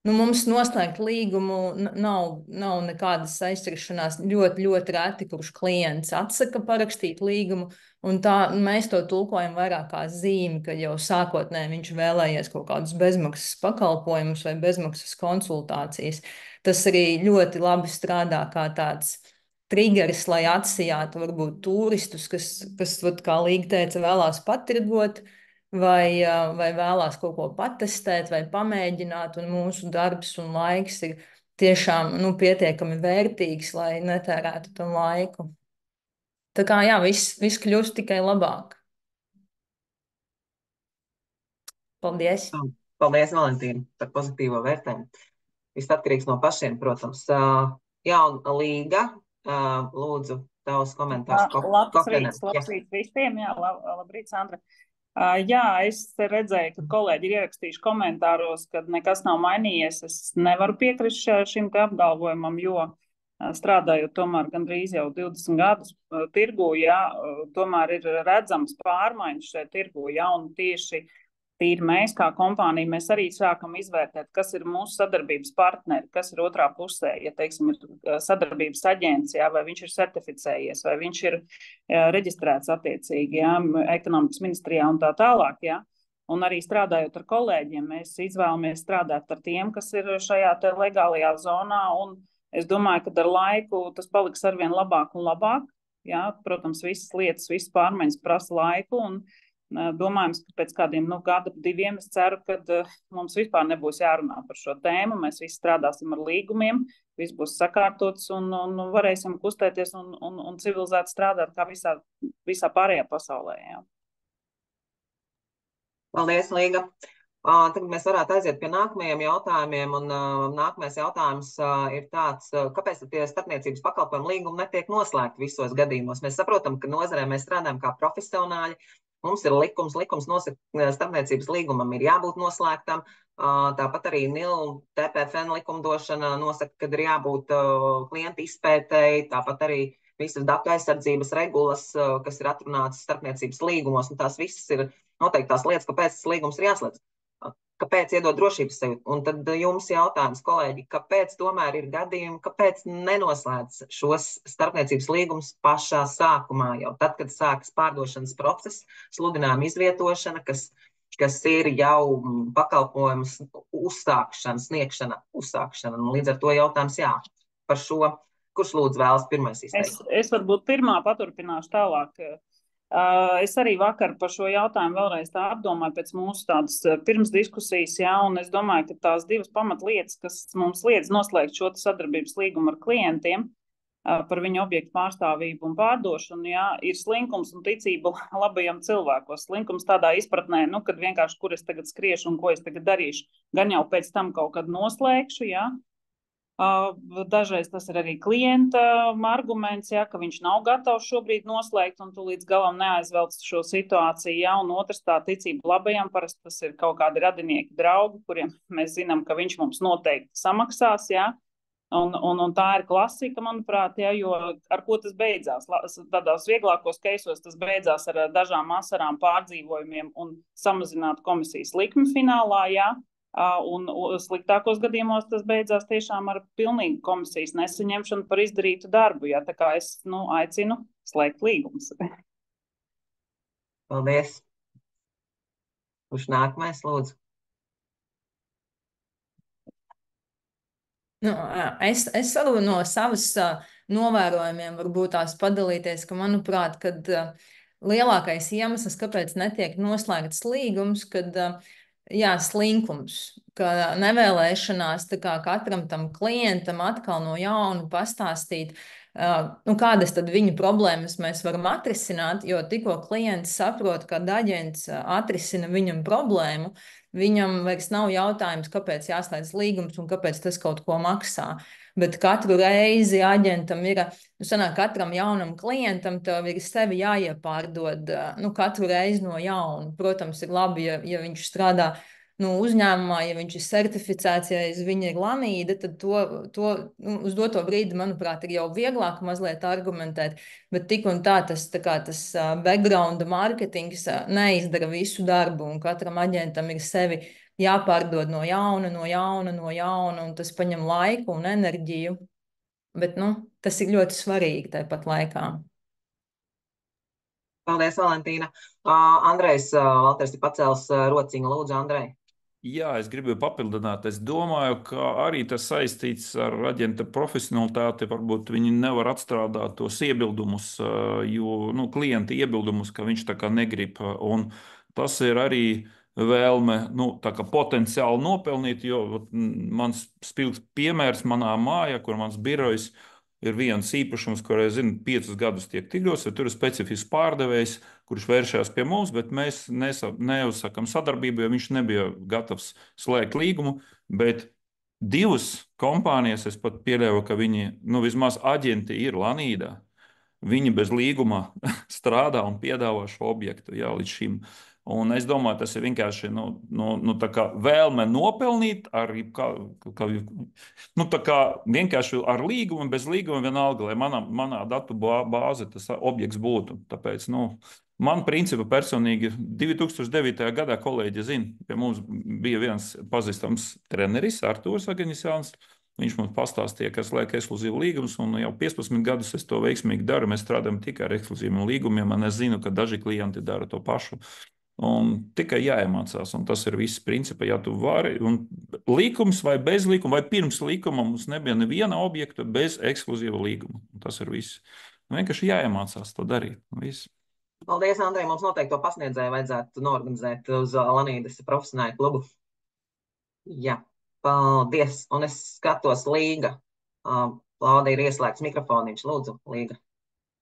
mums noslēgt līgumu nav nekādas aizsaršanās. Ļoti reti, kurš klients atsaka parakstīt līgumu, un tā mēs to tulkojam vairāk kā zīmi, ka jau sākotnēji viņš vēlējies kaut kādus bezmaksas pakalpojumus vai bezmaksas konsultācijas. Tas arī ļoti labi strādā kā tāds trigeris, lai atsijātu varbūt turistus, kas kā Līga teica, vēlās patirgot, vai vēlās kaut ko patestēt vai pamēģināt, un mūsu darbs un laiks ir tiešām pietiekami vērtīgs, lai netērētu tam laiku. Tā kā jā, viss kļūst tikai labāk. Paldies! Paldies, Valentīna, par pozitīvo vērtējumu. Viss atkarīgs no pašiem, protams. Jā, un Līga, lūdzu, tavs komentārs. Labs rīts visiem, jā, labrīt, Sandra. Jā, es redzēju, ka kolēģi ir ierakstījuši komentāros, ka nekas nav mainījies. Es nevaru piekrist šim te apgalvojumam, jo strādājot tomēr gandrīz jau 20 gadus tirgū, jā, tomēr ir redzams pārmaiņas šeit tirgū, jā, un tieši tīri mēs kā kompānija, mēs arī sākam izvērtēt, kas ir mūsu sadarbības partneri, kas ir otrā pusē, ja, teiksim, ir sadarbības aģents, jā, vai viņš ir certificējies, vai viņš ir reģistrēts attiecīgi, jā, ekonomikas ministrijā un tā tālāk, jā. Un arī strādājot ar kolēģiem, mēs izvēlamies strādāt ar tiem, kas ir šajā te legālajā zonā, un es domāju, ka ar laiku tas paliks arvien labāk un labāk, jā. Protams, visas lietas, visas pārmaiņas prasa laiku, un domājams, ka pēc kādiem gada, 2 es ceru, ka mums vispār nebūs jārunā par šo tēmu. Mēs visi strādāsim ar līgumiem, viss būs sakārtots un varēsim kustēties un civilizēti strādāt kā visā pārējā pasaulē. Jā. Paldies, Līga. Tagad mēs varētu aiziet pie nākamajiem jautājumiem, un nākamais jautājums ir tāds, kāpēc tie starpniecības pakalpojumu līgumi netiek noslēgti visos gadījumos? Mēs saprotam, ka nozarē mēs strādājam kā profesionāļi, mums ir likums nosaka, starpniecības līgumam ir jābūt noslēgtam, tāpat arī NIL, TPFN likumdošana nosaka, kad ir jābūt klienta izpētēji, tāpat arī visas datu aizsardzības regulas, kas ir atrunātas starpniecības līgumos, un tās visas ir noteiktās lietas, kāpēc tas līgums ir jāslēdz. Kāpēc iedod drošības sajūtu? Un tad jums jautājums, kolēģi, kāpēc tomēr ir gadījumi, kāpēc nenoslēdz šos starpniecības līgumus pašā sākumā, jau tad, kad sākas pārdošanas process, sludinājuma izvietošana, kas ir jau pakalpojums uzsākšana, sniegšana, uzsākšana. Un līdz ar to jautājums jā, par šo, kurš lūdzu vēlas pirmais izteikt? Es varbūt pirmā paturpināšu tālāk. Es arī vakar par šo jautājumu vēlreiz tā apdomāju pēc mūsu tādas pirms diskusijas, jā, un es domāju, ka tās 2 pamatlietas, kas mums liedz noslēgt šo sadarbības līgumu ar klientiem par viņu objektu pārstāvību un pārdošanu, jā, ir slinkums un ticība labajiem cilvēkos. Slinkums tādā izpratnē, kad vienkārši, kur es tagad skriešu un ko es tagad darīšu, gan jau pēc tam kaut kad noslēgšu, jā. Dažreiz tas ir arī klienta arguments, ja, ka viņš nav gatavs šobrīd noslēgt un tu līdz galam neaizvelc šo situāciju. Ja, un otrs tā ticība labajam, parasti tas ir kaut kādi radinieki, draugi, kuriem mēs zinām, ka viņš mums noteikti samaksās. Ja, un tā ir klasika, manuprāt, ja, jo ar ko tas beidzās? Tādās vieglākos keisos tas beidzās ar dažām asarām pārdzīvojumiem un samazinātu komisijas likmi finālā, ja. Un sliktākos gadījumos tas beidzās tiešām ar pilnīgu komisijas nesaņemšanu par izdarītu darbu. Ja? Tā kā es aicinu slēgt līgumus. Paldies. Kurš nākamais, lūdzu? Nu, es varu no savas novērojumiem varbūt tās padalīties, ka manuprāt, kad lielākais iemesls, kāpēc netiek noslēgts līgums, kad jā, slinkums, ka nevēlēšanās tā kā katram tam klientam atkal no jauna pastāstīt, nu, kādas tad viņa problēmas mēs varam atrisināt, jo tikko klients saprot, ka aģents atrisina viņam problēmu, viņam vairs nav jautājums, kāpēc jāslēdz līgums un kāpēc tas kaut ko maksā. Bet katru reizi aģentam ir, nu, sanāk, katram jaunam klientam tev ir sevi jāiepārdod, nu, katru reizi no jauna. Protams, ir labi, ja viņš strādā nu, uzņēmumā, ja viņš ir certificēts, ja viņa ir lanīda, tad to uz doto brīdi, manuprāt, ir jau vieglāk mazliet argumentēt, bet tik un tā tas background marketings neizdara visu darbu, un katram aģentam ir sevi jāpārdod no jauna, un tas paņem laiku un enerģiju, bet, nu, tas ir ļoti svarīgi tāpat laikā. Paldies, Valentīna. Andrejs Valters ir pacēlis rociņu. Lūdzu, Andrej. Jā, es gribēju papildināt. Es domāju, ka arī tas saistīts ar aģenta profesionalitāti. Varbūt viņi nevar atstrādāt tos iebildumus, jo nu, klienta iebildumus, ka viņš tā kā negrib. Un tas ir arī vēlme nu, tā kā potenciāli nopelnīt, jo mans spilgts piemērs manā mājā, kur mans birojs ir viens īpašums, kur, es zinu, 5 gadus tiek tirgots, ja tur ir specifisks pārdevējs, kurš vēršās pie mums, bet mēs neuzsakam sadarbību, jo viņš nebija gatavs slēgt līgumu, bet 2 kompānijas, es pat pieļauju, ka viņi, nu vismaz aģenti ir Lanīdā, viņi bez līguma strādā un piedāvā šo objektu, jā, līdz šim. Un es domāju, tas ir vienkārši tā kā vēlme nopelnīt arī vienkārši ar līgumu, bez līguma vienalga, lai manā datu bāze tas objekts būtu. Tāpēc, man principā personīgi 2009. gadā kolēģi zina, pie mums bija viens pazīstams treneris, Artūrs Agaņisjāns. Viņš mums pastāstīja, ka slēg ekskluzīvu līgumus, un jau 15 gadus es to veiksmīgi daru. Mēs strādājam tikai ar ekskluzīviem līgumiem, un es zinu, ka daži klienti dara to pašu. Un tikai jāiemācās, un tas ir viss principā, ja tu vari. Un līkums vai bez līkuma, vai pirms līkuma mums nebija neviena objekta bez ekskluzīva līguma. Un tas ir viss. Vienkārši jāiemācās to darīt. Viss. Paldies, Andrej. Mums noteikti to pasniedzēju vajadzētu norganizēt uz Lanīdas profesionāļu klubu. Jā, paldies. Un es skatos Līga. Lauda ir ieslēgts mikrofoniņš. Lūdzu, Līga.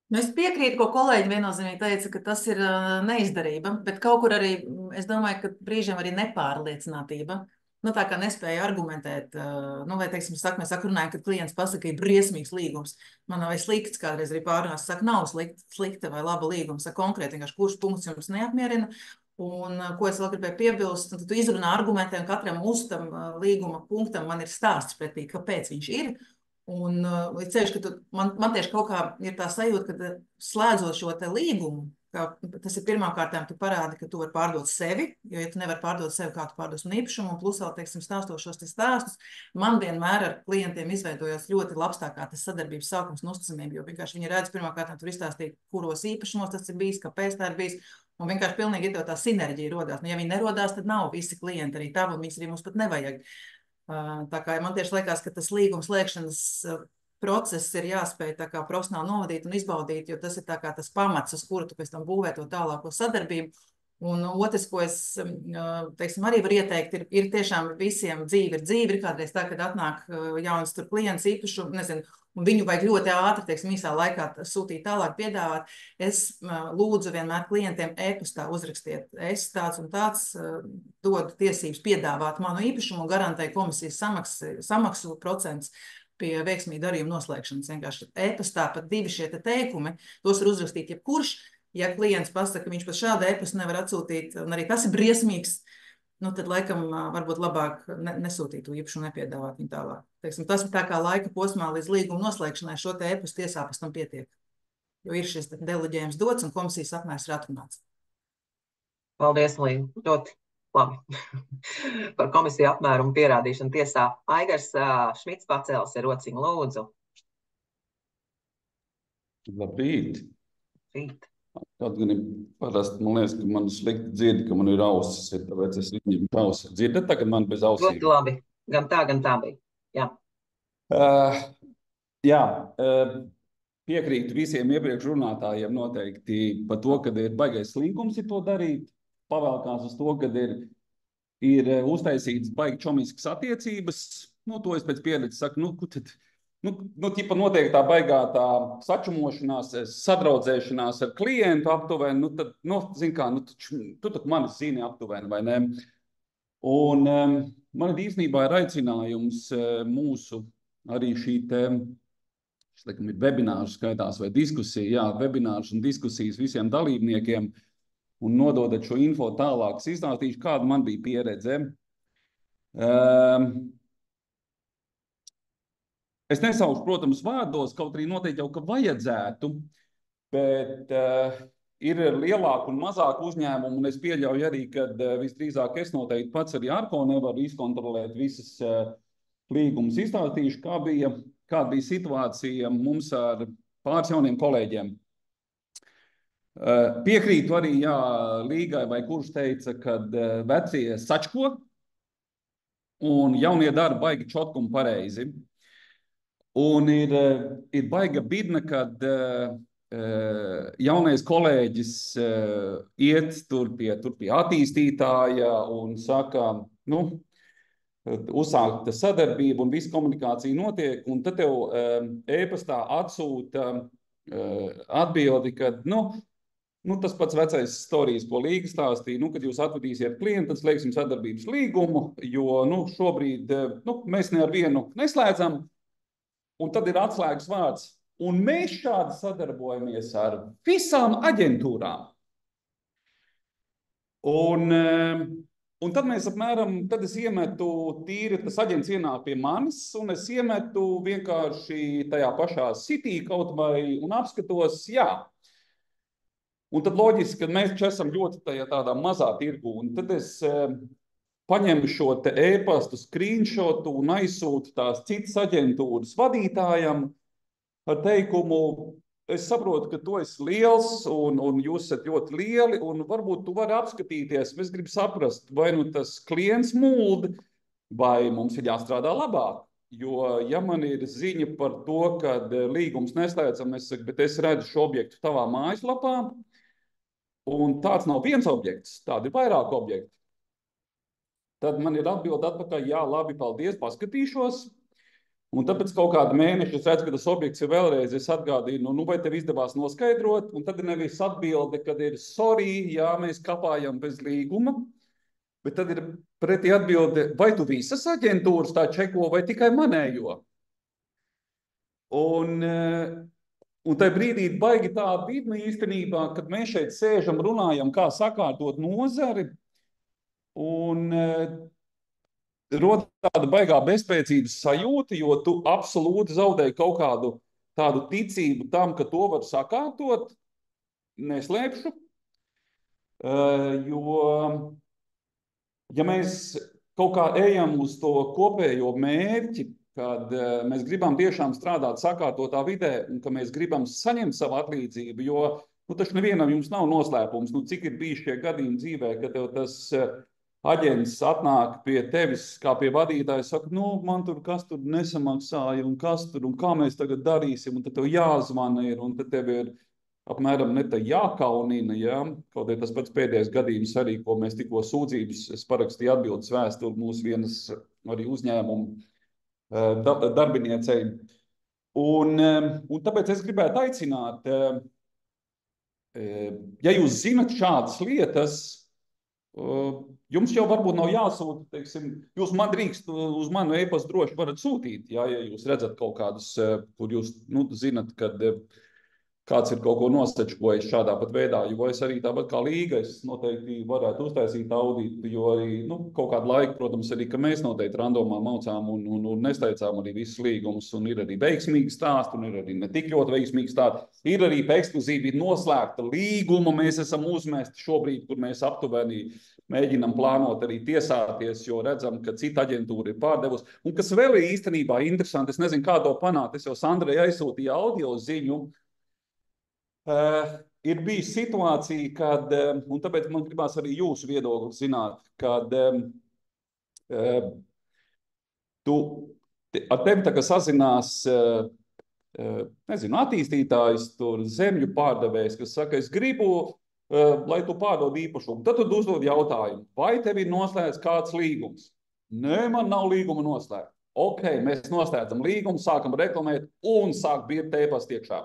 Nu, es piekrītu, ko kolēģi viennozīmīgi teica, ka tas ir neizdarība, bet kaut kur arī, es domāju, ka brīžiem arī nepārliecinātība. Nu, tā kā nespēja argumentēt, vai, teiksim, mēs runājam, kad klients pasaka, ir briesmīgs līgums. Man vai slikts, kādreiz arī pārunās, saka, nav slikta vai laba līguma, saka konkrēti, vienkārši kurš punkts jums neapmierina. Un ko es vēl gribēju piebilst, tad tu izrunā argumentē, un katram uz tam līguma punktam man ir stāsts pretī, kāpēc viņš ir. Un ceļš, ka man tieši kaut kā ir tā sajūta, ka slēdzot šo te līgumu, tas ir pirmām kārtām, tu parādi, ka tu vari pārdot sevi, jo, ja tu nevari pārdot sevi, kā tu pārdos un īpašumu, un plus vēl, teiksim, stāstošos te stāstus, man vienmēr ar klientiem izveidojās ļoti labs tā kā tas sadarbības sākums un uzticamība, jo vienkārši viņi redz pirmām kārtām tur izstāstīt, kuros īpašumos tas ir bijis, kāpēc tā ir bijis, un vienkārši pilnīgi ir tā sinerģija rodās. Nu, ja viņi nerodās, tad nav visi klienti arī tavi, un viņas arī mums pat nevajag. Tā kā man tieši liekas, ka tas līguma slēgšanas process ir jāspēj tā kā profesionāli novadīt un izbaudīt, jo tas ir tā kā tas pamats, uz kuru tu pēc tam būvē to tālāko sadarbību. Un otrs, ko es, teiksim, arī varu ieteikt, ir tiešām visiem dzīve ir kādreiz tā, kad atnāk jauns tur klients īpašu, nezinu, un viņu vajag ļoti ātri, teiksim, īsā laikā sūtīt tālāk, piedāvāt. Es lūdzu vienmēr klientiem e-pastā uzrakstiet, es tāds un tāds dodu tiesības piedāvāt manu īpašumu un garantēju komisijas samaksu procents pie veiksmīga darījuma noslēgšanas. Vienkārši e-pastā pat 2 šie teikumi, tos var uzrakstīt jebkurš. Ja klients pasaka, ka viņš pat šādu e-pastu nevar atsūtīt, un arī tas ir briesmīgs, tad laikam varbūt labāk nesūtīt to īpašu un nepiedāvāt viņu tālāk. Teiksim, tas ir tā kā laika posmā līdz līguma noslēgšanai šo te e-pastu tiesā pēc tam pietiek. Jo ir šis deleģējums dots un komisijas apmērs ir atrunāts. Paldies, Līga. Ļoti labi. Par komisiju apmērumu pierādīšanu tiesā. Aigars Šmits pacēlis ir rociņu, lūdzu. Labrīt. Rīt. Kaut gan parasti man liekas, ka man slikti dzird, ka man ir ausis, tāpēc es viņam ausis. Dzirdat tagad man bez ausīm? Ļoti labi. Gan tā bija. Jā. Jā, piekrītu visiem iepriekš runātājiem noteikti par to, ka ir baigais slinkums to darīt. Pavēlkās uz to, ka ir uztaisīts baigi čomiskas attiecības. Nu, to es pēc pieredzes saku, ķipa notiek tā baigā tā sačumošanās, sadraudzēšanās ar klientu aptuveni, tad, zin kā, tu tak mani zini aptuveni, vai ne? Un man īstenībā ir aicinājums mūsu arī šī ir webinārs skaitās vai diskusija, jā, webinārs un diskusijas visiem dalībniekiem un nododat šo info tālāk. Es izstāstīšu, kāda man bija pieredze. Es nesaušu, protams, vārdos, kaut arī noteikti jau, ka vajadzētu, bet ir lielāku un mazāku uzņēmumu, un es pieļauju arī, ka visdrīzāk es noteikti pats arī Arko nevaru izkontrolēt visas līgumus. Izstāstīšu, kāda bija situācija mums ar pāris jauniem kolēģiem. Piekrītu arī, jā, Līgai, vai kurš teica, ka vecie sačko un jaunie dara baigi čotku un pareizi. Un ir baiga bidna, kad jaunais kolēģis iet tur pie attīstītāja un saka, uzsākta sadarbība un viss komunikācija notiek, un tad tev e-pastā atsūta atbildi, kad, tas pats vecais storijas, ko Līga stāstīja, kad jūs atvadīsiet klientu, tad slēgsim sadarbības līgumu, jo, šobrīd, mēs ne ar vienu neslēdzam, un tad ir atslēgas vārds. Un mēs šādi sadarbojamies ar visām aģentūrām. Un tad mēs apmēram, tad es iemetu tīri, tas aģents ienāk pie manis, un es iemetu vienkārši tajā pašā sitī kaut vai un apskatos, jā. Un tad loģiski, ka mēs esam ļoti tādā mazā tirgu, un tad es paņemu šo te e-pastu screenshotu un aizsūtu tās citas aģentūras vadītājam ar teikumu, es saprotu, ka tu esi liels un jūs esat ļoti lieli, un varbūt tu vari apskatīties, es gribu saprast, vai tas klients mūld, vai mums ir jāstrādā labāk. Jo, ja man ir ziņa par to, ka līgums neslēdzam, es saku, bet es redzu šo objektu tavā mājaslapā, un tāds nav viens objekts, tādi ir vairāk objekti. Tad man ir atbilde atpakaļ, jā, labi, paldies, paskatīšos. Un tāpēc kaut kādu mēnešu es redzu, ka tas objekts ir vēlreiz, es atgādīju, vai tev izdevās noskaidrot, un tad ir nevis atbilde, kad ir sorry, jā, mēs kapājam bez līguma, bet tad ir pretī atbilde, vai tu visas aģentūras tā čeko, vai tikai manējo. Un tajā brīdī baigi tā bidna īstenībā, kad mēs šeit sēžam, runājam, kā sakārtot nozari, un rod tāda baigā bezspēcības sajūta, jo tu absolūti zaudēji kaut kādu tādu ticību tam, ka to var sakārtot, neslēpšu, jo, ja mēs kaut kā ejam uz to kopējo mērķi, kad mēs gribam tiešām strādāt sakārtotā vidē un ka mēs gribam saņemt savu atlīdzību, jo, taču nevienam jums nav noslēpums, cik ir bijuši šie gadījumi dzīvē, ka tev tas aģents atnāk pie tevis kā pie vadītāja, saka, man tur kas tur nesamaksāja un kas tur un kā mēs tagad darīsim, un tad tev jāzvana ir, un tad tev ir apmēram ne tā jākaunina, ja? Kaut ir tas pats pēdējais gadījums arī, ko mēs tikko sūdzības, es parakstīju atbildes vēstuli mūsu vienas arī uzņēmumu darbiniecei. Un tāpēc es gribētu aicināt, ja jūs zinat šādas lietas, jums jau varbūt nav jāsūta, teiksim, jūs man drīkst uz manu e-pastu droši varat sūtīt, ja jūs redzat kaut kādus, kur jūs zinat, kad kāds ir kaut ko nosačkojis šādā pat veidā, jo es arī tāpat kā Līga, es noteikti varētu uztaisīt auditu, jo arī kaut kādu laiku, protams, arī, ka mēs noteikti randomā maucām un nesteidzām arī visus līgumus, un ir arī veiksmīgi stāsti, un ir arī ne tik ļoti veiksmīgi stāsti. Ir arī ekskluzīvi noslēgta līguma, mēs esam uzmesti šobrīd, kur mēs aptuveni mēģinam plānot arī tiesāties, jo redzam, ka cita aģentūra ir pārdevusi. Un kas vēl ir īstenībā interesanti, es nezinu, kā to panākt, es jau Sandrai aizsūtīju audio ziņu, ir bijis situācija, kad, un tāpēc man gribās arī jūsu viedokli zināt, kad ar tevi tā kā sazinās, nezinu, attīstītājs, tur zemļu pārdevējs, kas saka, es gribu, lai tu pārdod īpašumu. Tad tu uzdod jautājumu, vai tev ir noslēgts kāds līgums? Nē, man nav līguma noslēgta. Ok, mēs noslēdzam līgumu, sākam reklamēt un sāk birt ēpast iekšā.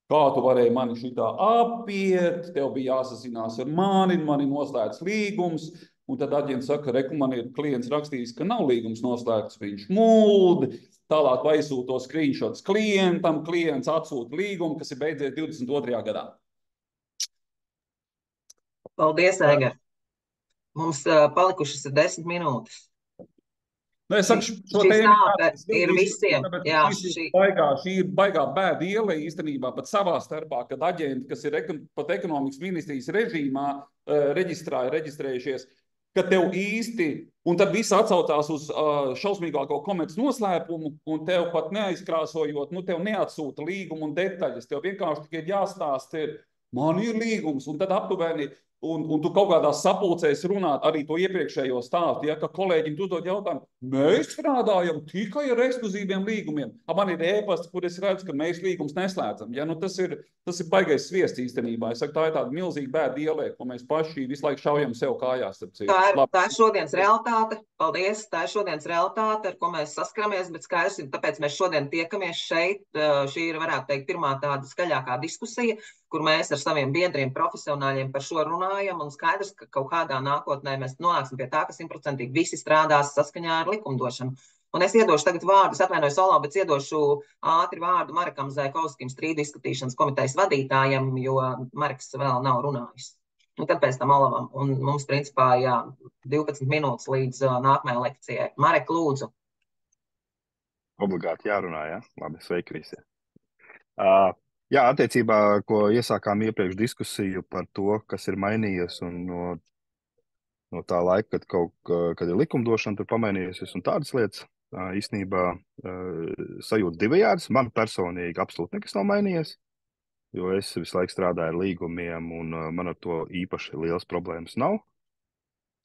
Kā tu varēji mani šitā apiet, tev bija jāsazinās ar mani noslēgts līgums, un tad aģents saka, man ir klients rakstījis, ka nav līgums noslēgts, viņš mūld, tālāk aizsūta to screenshots klientam, klients atsūta līgumu, kas ir beidzies 22. gadā. Paldies, Aigar. Mums palikušas 10 minūtes. Nu, es saku, šo tēmu ir visiem. Jā, šī ir baigā bēda iela īstenībā pat savā starpā, kad aģenti, kas ir pat ekonomikas ministrijas režīmā reģistrējušies, ka tev īsti, un tad viss atsaucās uz šausmīgāko komerc noslēpumu, un tev pat neaizkrāsojot, tev neatsūta līgumu un detaļas, tev vienkārši tikai jāstāst, man ir līgums, un tad aptuveni, un tu kaut kādās sapulcēs runāt arī to iepriekšējo stāstu, ja, ka kolēģim tu uzdod jautājumu, mēs strādājam tikai ar ekskluzīviem līgumiem. Man ir ēpasti, kur es redzu, ka mēs līgums neslēdzam. Ja, tas ir baigais sviests īstenībā. Es saku, tā ir tāda milzīga bēda ielē, ko mēs paši visu laiku šaujam sev kājās. Tā ir šodienas realitāte. Paldies. Tā ir šodienas realitāte, ar ko mēs saskaramies, bet skaidrs, tāpēc mēs šodien tiekamies šeit. Šī ir, varētu teikt, pirmā tāda skaļākā diskusija, kur mēs ar saviem biedriem, profesionāļiem par šo runājam, un skaidrs, ka kaut kādā nākotnē mēs nonāksim pie tā, ka 100% visi strādās saskaņā ar likumdošanu. Un es iedošu tagad vārdu, es atvainojos Olam, bet iedošu ātri vārdu Marekam Zajkovskim, strīdu izskatīšanas komitejas vadītājam, jo Mareks vēl nav runājis. Un tad pēc tam Olavam. Un mums, principā, 12 minūtes līdz nākamajai lekcijai. Marek, lūdzu. Obligāti jārunā, ja? Labi, sveiki visi. Jā, attiecībā, ko iesākām iepriekš diskusiju par to, kas ir mainījies un no tā laika, kad ir likumdošana, tur pamainījusies un tādas lietas, īstenībā sajūta divējādas. Man personīgi absolūti nekas nav mainījies, jo es visu laiku strādāju ar līgumiem un man ar to īpaši liels problēmas nav.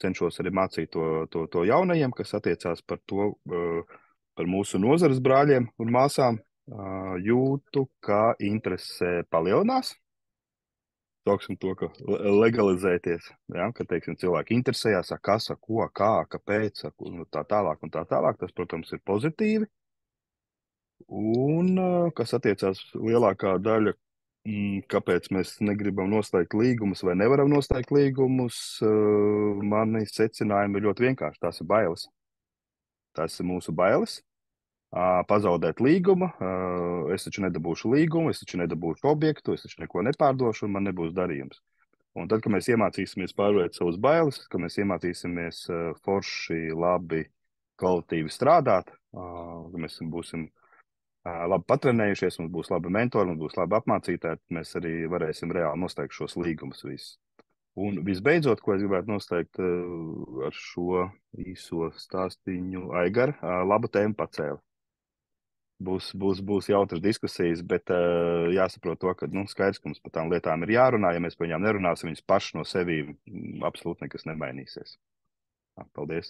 Cenšos arī mācīt to jaunajiem, kas attiecās par to, par mūsu nozares brāļiem un māsām. Jūtu, ka interese palielinās. Toksim to, ka legalizēties, ja? Ka, teiksim, cilvēki interesējās, kas, ko, kā, kāpēc, tā tālāk un tā tālāk. Tas, protams, ir pozitīvi. Un, kas attiecās lielākā daļa, kāpēc mēs negribam noslēgt līgumus vai nevaram noslēgt līgumus, mani secinājumi ir ļoti vienkārši. Tās ir bailes. Tas ir mūsu bailes. Pazaudēt līgumu, es taču nedabūšu līgumu, es taču nedabūšu objektu, es taču neko nepārdošu un man nebūs darījums. Un tad, kad mēs iemācīsimies pārvarēt savus bailes, kad mēs iemācīsimies forši, labi, kvalitīvi strādāt, mēs būsim labi patrenējušies, mums būs labi mentori, mums būs labi apmācītāji, mēs arī varēsim reāli noslēgt šos līgumus visus. Un visbeidzot, ko es gribētu noslēgt ar šo īso stāstiņu, Aigar, laba tēma pacēla. Būs jautras diskusijas, bet jāsaprot to, ka skaidrs, ka mums par tām lietām ir jārunā. Ja mēs par viņām nerunāsim, viņas paši no sevi absolūti nekas nemainīsies. Paldies.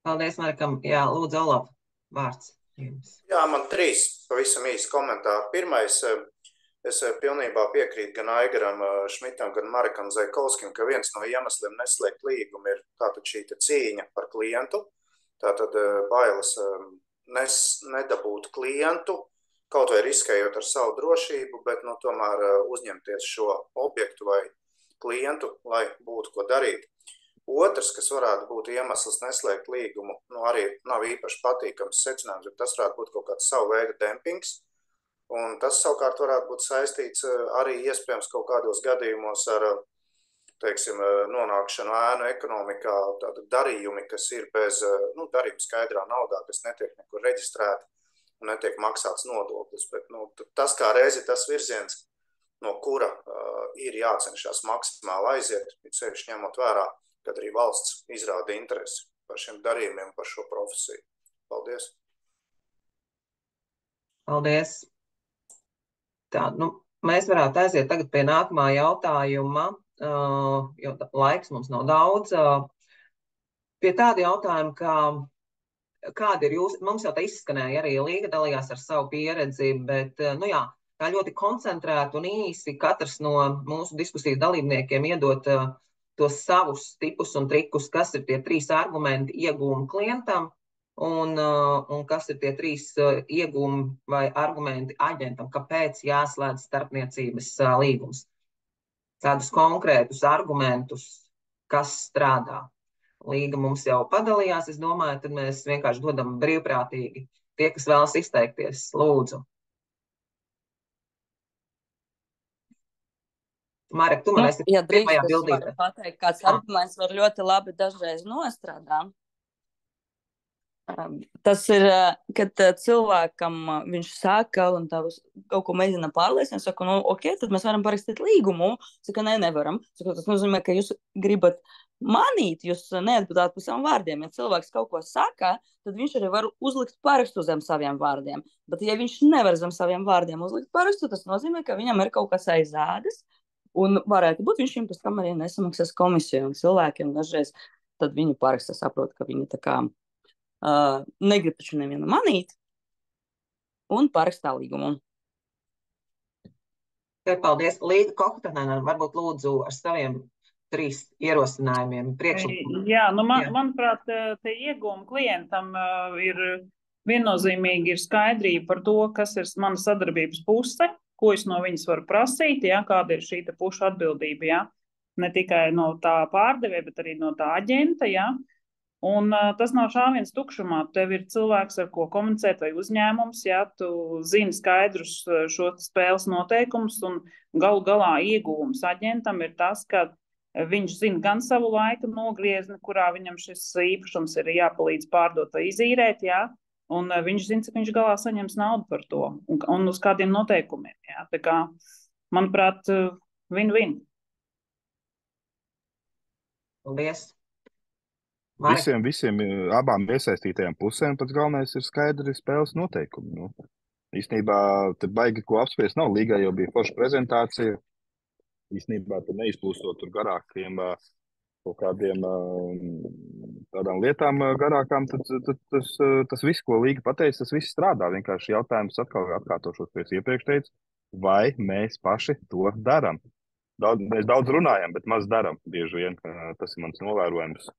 Paldies, Marekam. Jā, lūdzu, Olav, vārds jums. Jā, man 3 pavisam īsti komentāri. Pirmais, es pilnībā piekrītu gan Aigaram Šmitam, gan Marekam Zajkovskim, ka viens no iemesliem neslēgt līgumu ir tātad šī cīņa par klientu, tātad bailes nedabūt klientu, kaut vai riskējot ar savu drošību, bet tomēr uzņemties šo objektu vai klientu, lai būtu ko darīt. Otrs, kas varētu būt iemesls neslēgt līgumu, arī nav īpaši patīkams secinājums, bet tas varētu būt kaut kāds savu veidu dempings. Un tas savukārt varētu būt saistīts arī iespējams kaut kādos gadījumos ar, teiksim, nonākšanu ēnu ekonomikā, tāda darījumi, kas ir bez darījuma skaidrā naudā, kas netiek nekur reģistrēti un netiek maksāts nodoklis. Bet tas kā reizi tas virziens, no kura ir jācenšas maksimāli aiziet, sevišķi ņemot vērā, kad arī valsts izrāda interesi par šiem darījumiem, par šo profesiju. Paldies! Paldies! Tā, mēs varētu aiziet tagad pie nākamā jautājuma, jo laiks mums nav daudz. Pie tāda jautājuma, kāda ir mums jau tā izskanēja, arī Līga dalījās ar savu pieredzi, bet, tā ļoti koncentrēti un īsi katrs no mūsu diskusijas dalībniekiem iedot tos savus tipus un trikus, kas ir tie 3 argumenti iegūmi klientam un kas ir tie 3 iegūmi vai argumenti aģentam, kāpēc jāslēdz starpniecības līgums. Tādus konkrētus argumentus, kas strādā. Līga mums jau padalījās, es domāju, tad mēs vienkārši dodam brīvprātīgi. Tie, kas vēlas izteikties, lūdzu. Marek, tu man esi pirmajā bildītē. Ja pateikt, kāds arguments var ļoti labi dažreiz nostrādāt. Tas ir, kad cilvēkam viņš saka, un tā kaut ko mēģina pārliecināt, saka, ok, tad mēs varam parakstīt līgumu. Saka, nevaram. Saka, tas nozīmē, ka jūs gribat manīt, jūs neatbildāt par saviem vārdiem. Ja cilvēks kaut ko saka, tad viņš arī var uzlikt parakstu zem saviem vārdiem. Bet ja viņš nevar zem saviem vārdiem uzlikt parakstu, tas nozīmē, ka viņam ir kaut kas aiz ādas, un varētu būt viņš pēc tam arī nesamaksās komisiju, un cilvēkiem dažreiz tad viņu paraksta saprot, ka viņi tā kā negrib taču nevienu manīt un parakstā līgumu. Paldies. Līga Kohtanēna, varbūt lūdzu ar saviem 3 ierosinājumiem. Jā, manuprāt, te iegūmi klientam ir viennozīmīgi ir skaidrība par to, kas ir mana sadarbības puse, ko es no viņas varu prasīt, kāda ir šī pušu atbildība, ne tikai no tā pārdevēja, bet arī no tā aģenta, Un tas nav šāviens tukšumā. Tev ir cilvēks, ar ko komunicēt, vai uzņēmums, tu zini skaidrus šo spēles noteikumus, un galu galā ieguvums aģentam ir tas, ka viņš zina gan savu laika nogriezni, kurā viņam šis īpašums ir jāpalīdz pārdot vai izīrēt, un viņš zina, cik viņš galā saņems naudu par to, un uz kādiem noteikumiem. Tā kā, manuprāt, win-win. Paldies. Visiem abām iesaistītajām pusēm pats galvenais ir skaidri spēles noteikumi. Īstenībā te baigi ko apspriest nav. Līgā jau bija forša prezentācija. Īstenībā tur neizplūstot tur garākiem kaut kādiem tādām lietām garākām, tad tas viss, ko Līga pateica, tas viss strādā. Vienkārši jautājums atkal atkārtošos, ko es iepriekš teicu, vai mēs paši to daram. Mēs daudz runājam, bet maz daram bieži vien. Tas ir mans novērojums.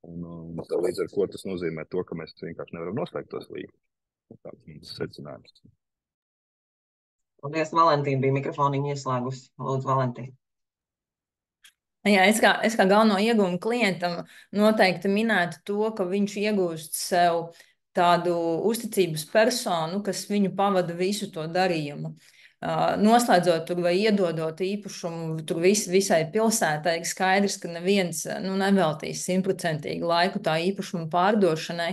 Un līdz ar ko tas nozīmē to, ka mēs vienkārši nevaram noslēgt tos līgumus. Tāds mums secinājums. Paldies, Valentīna bija mikrofoniņu ieslēgusi. Lūdzu, Valentīna. Jā, es kā galveno iegūmu klientam noteikti minētu to, ka viņš iegūst sev tādu uzticības personu, kas viņu pavada visu to darījumu. Noslēdzot tur vai iedodot īpašumu tur visai pilsētai, skaidrs, ka neviens neveltīs 100% laiku tā īpašuma pārdošanai,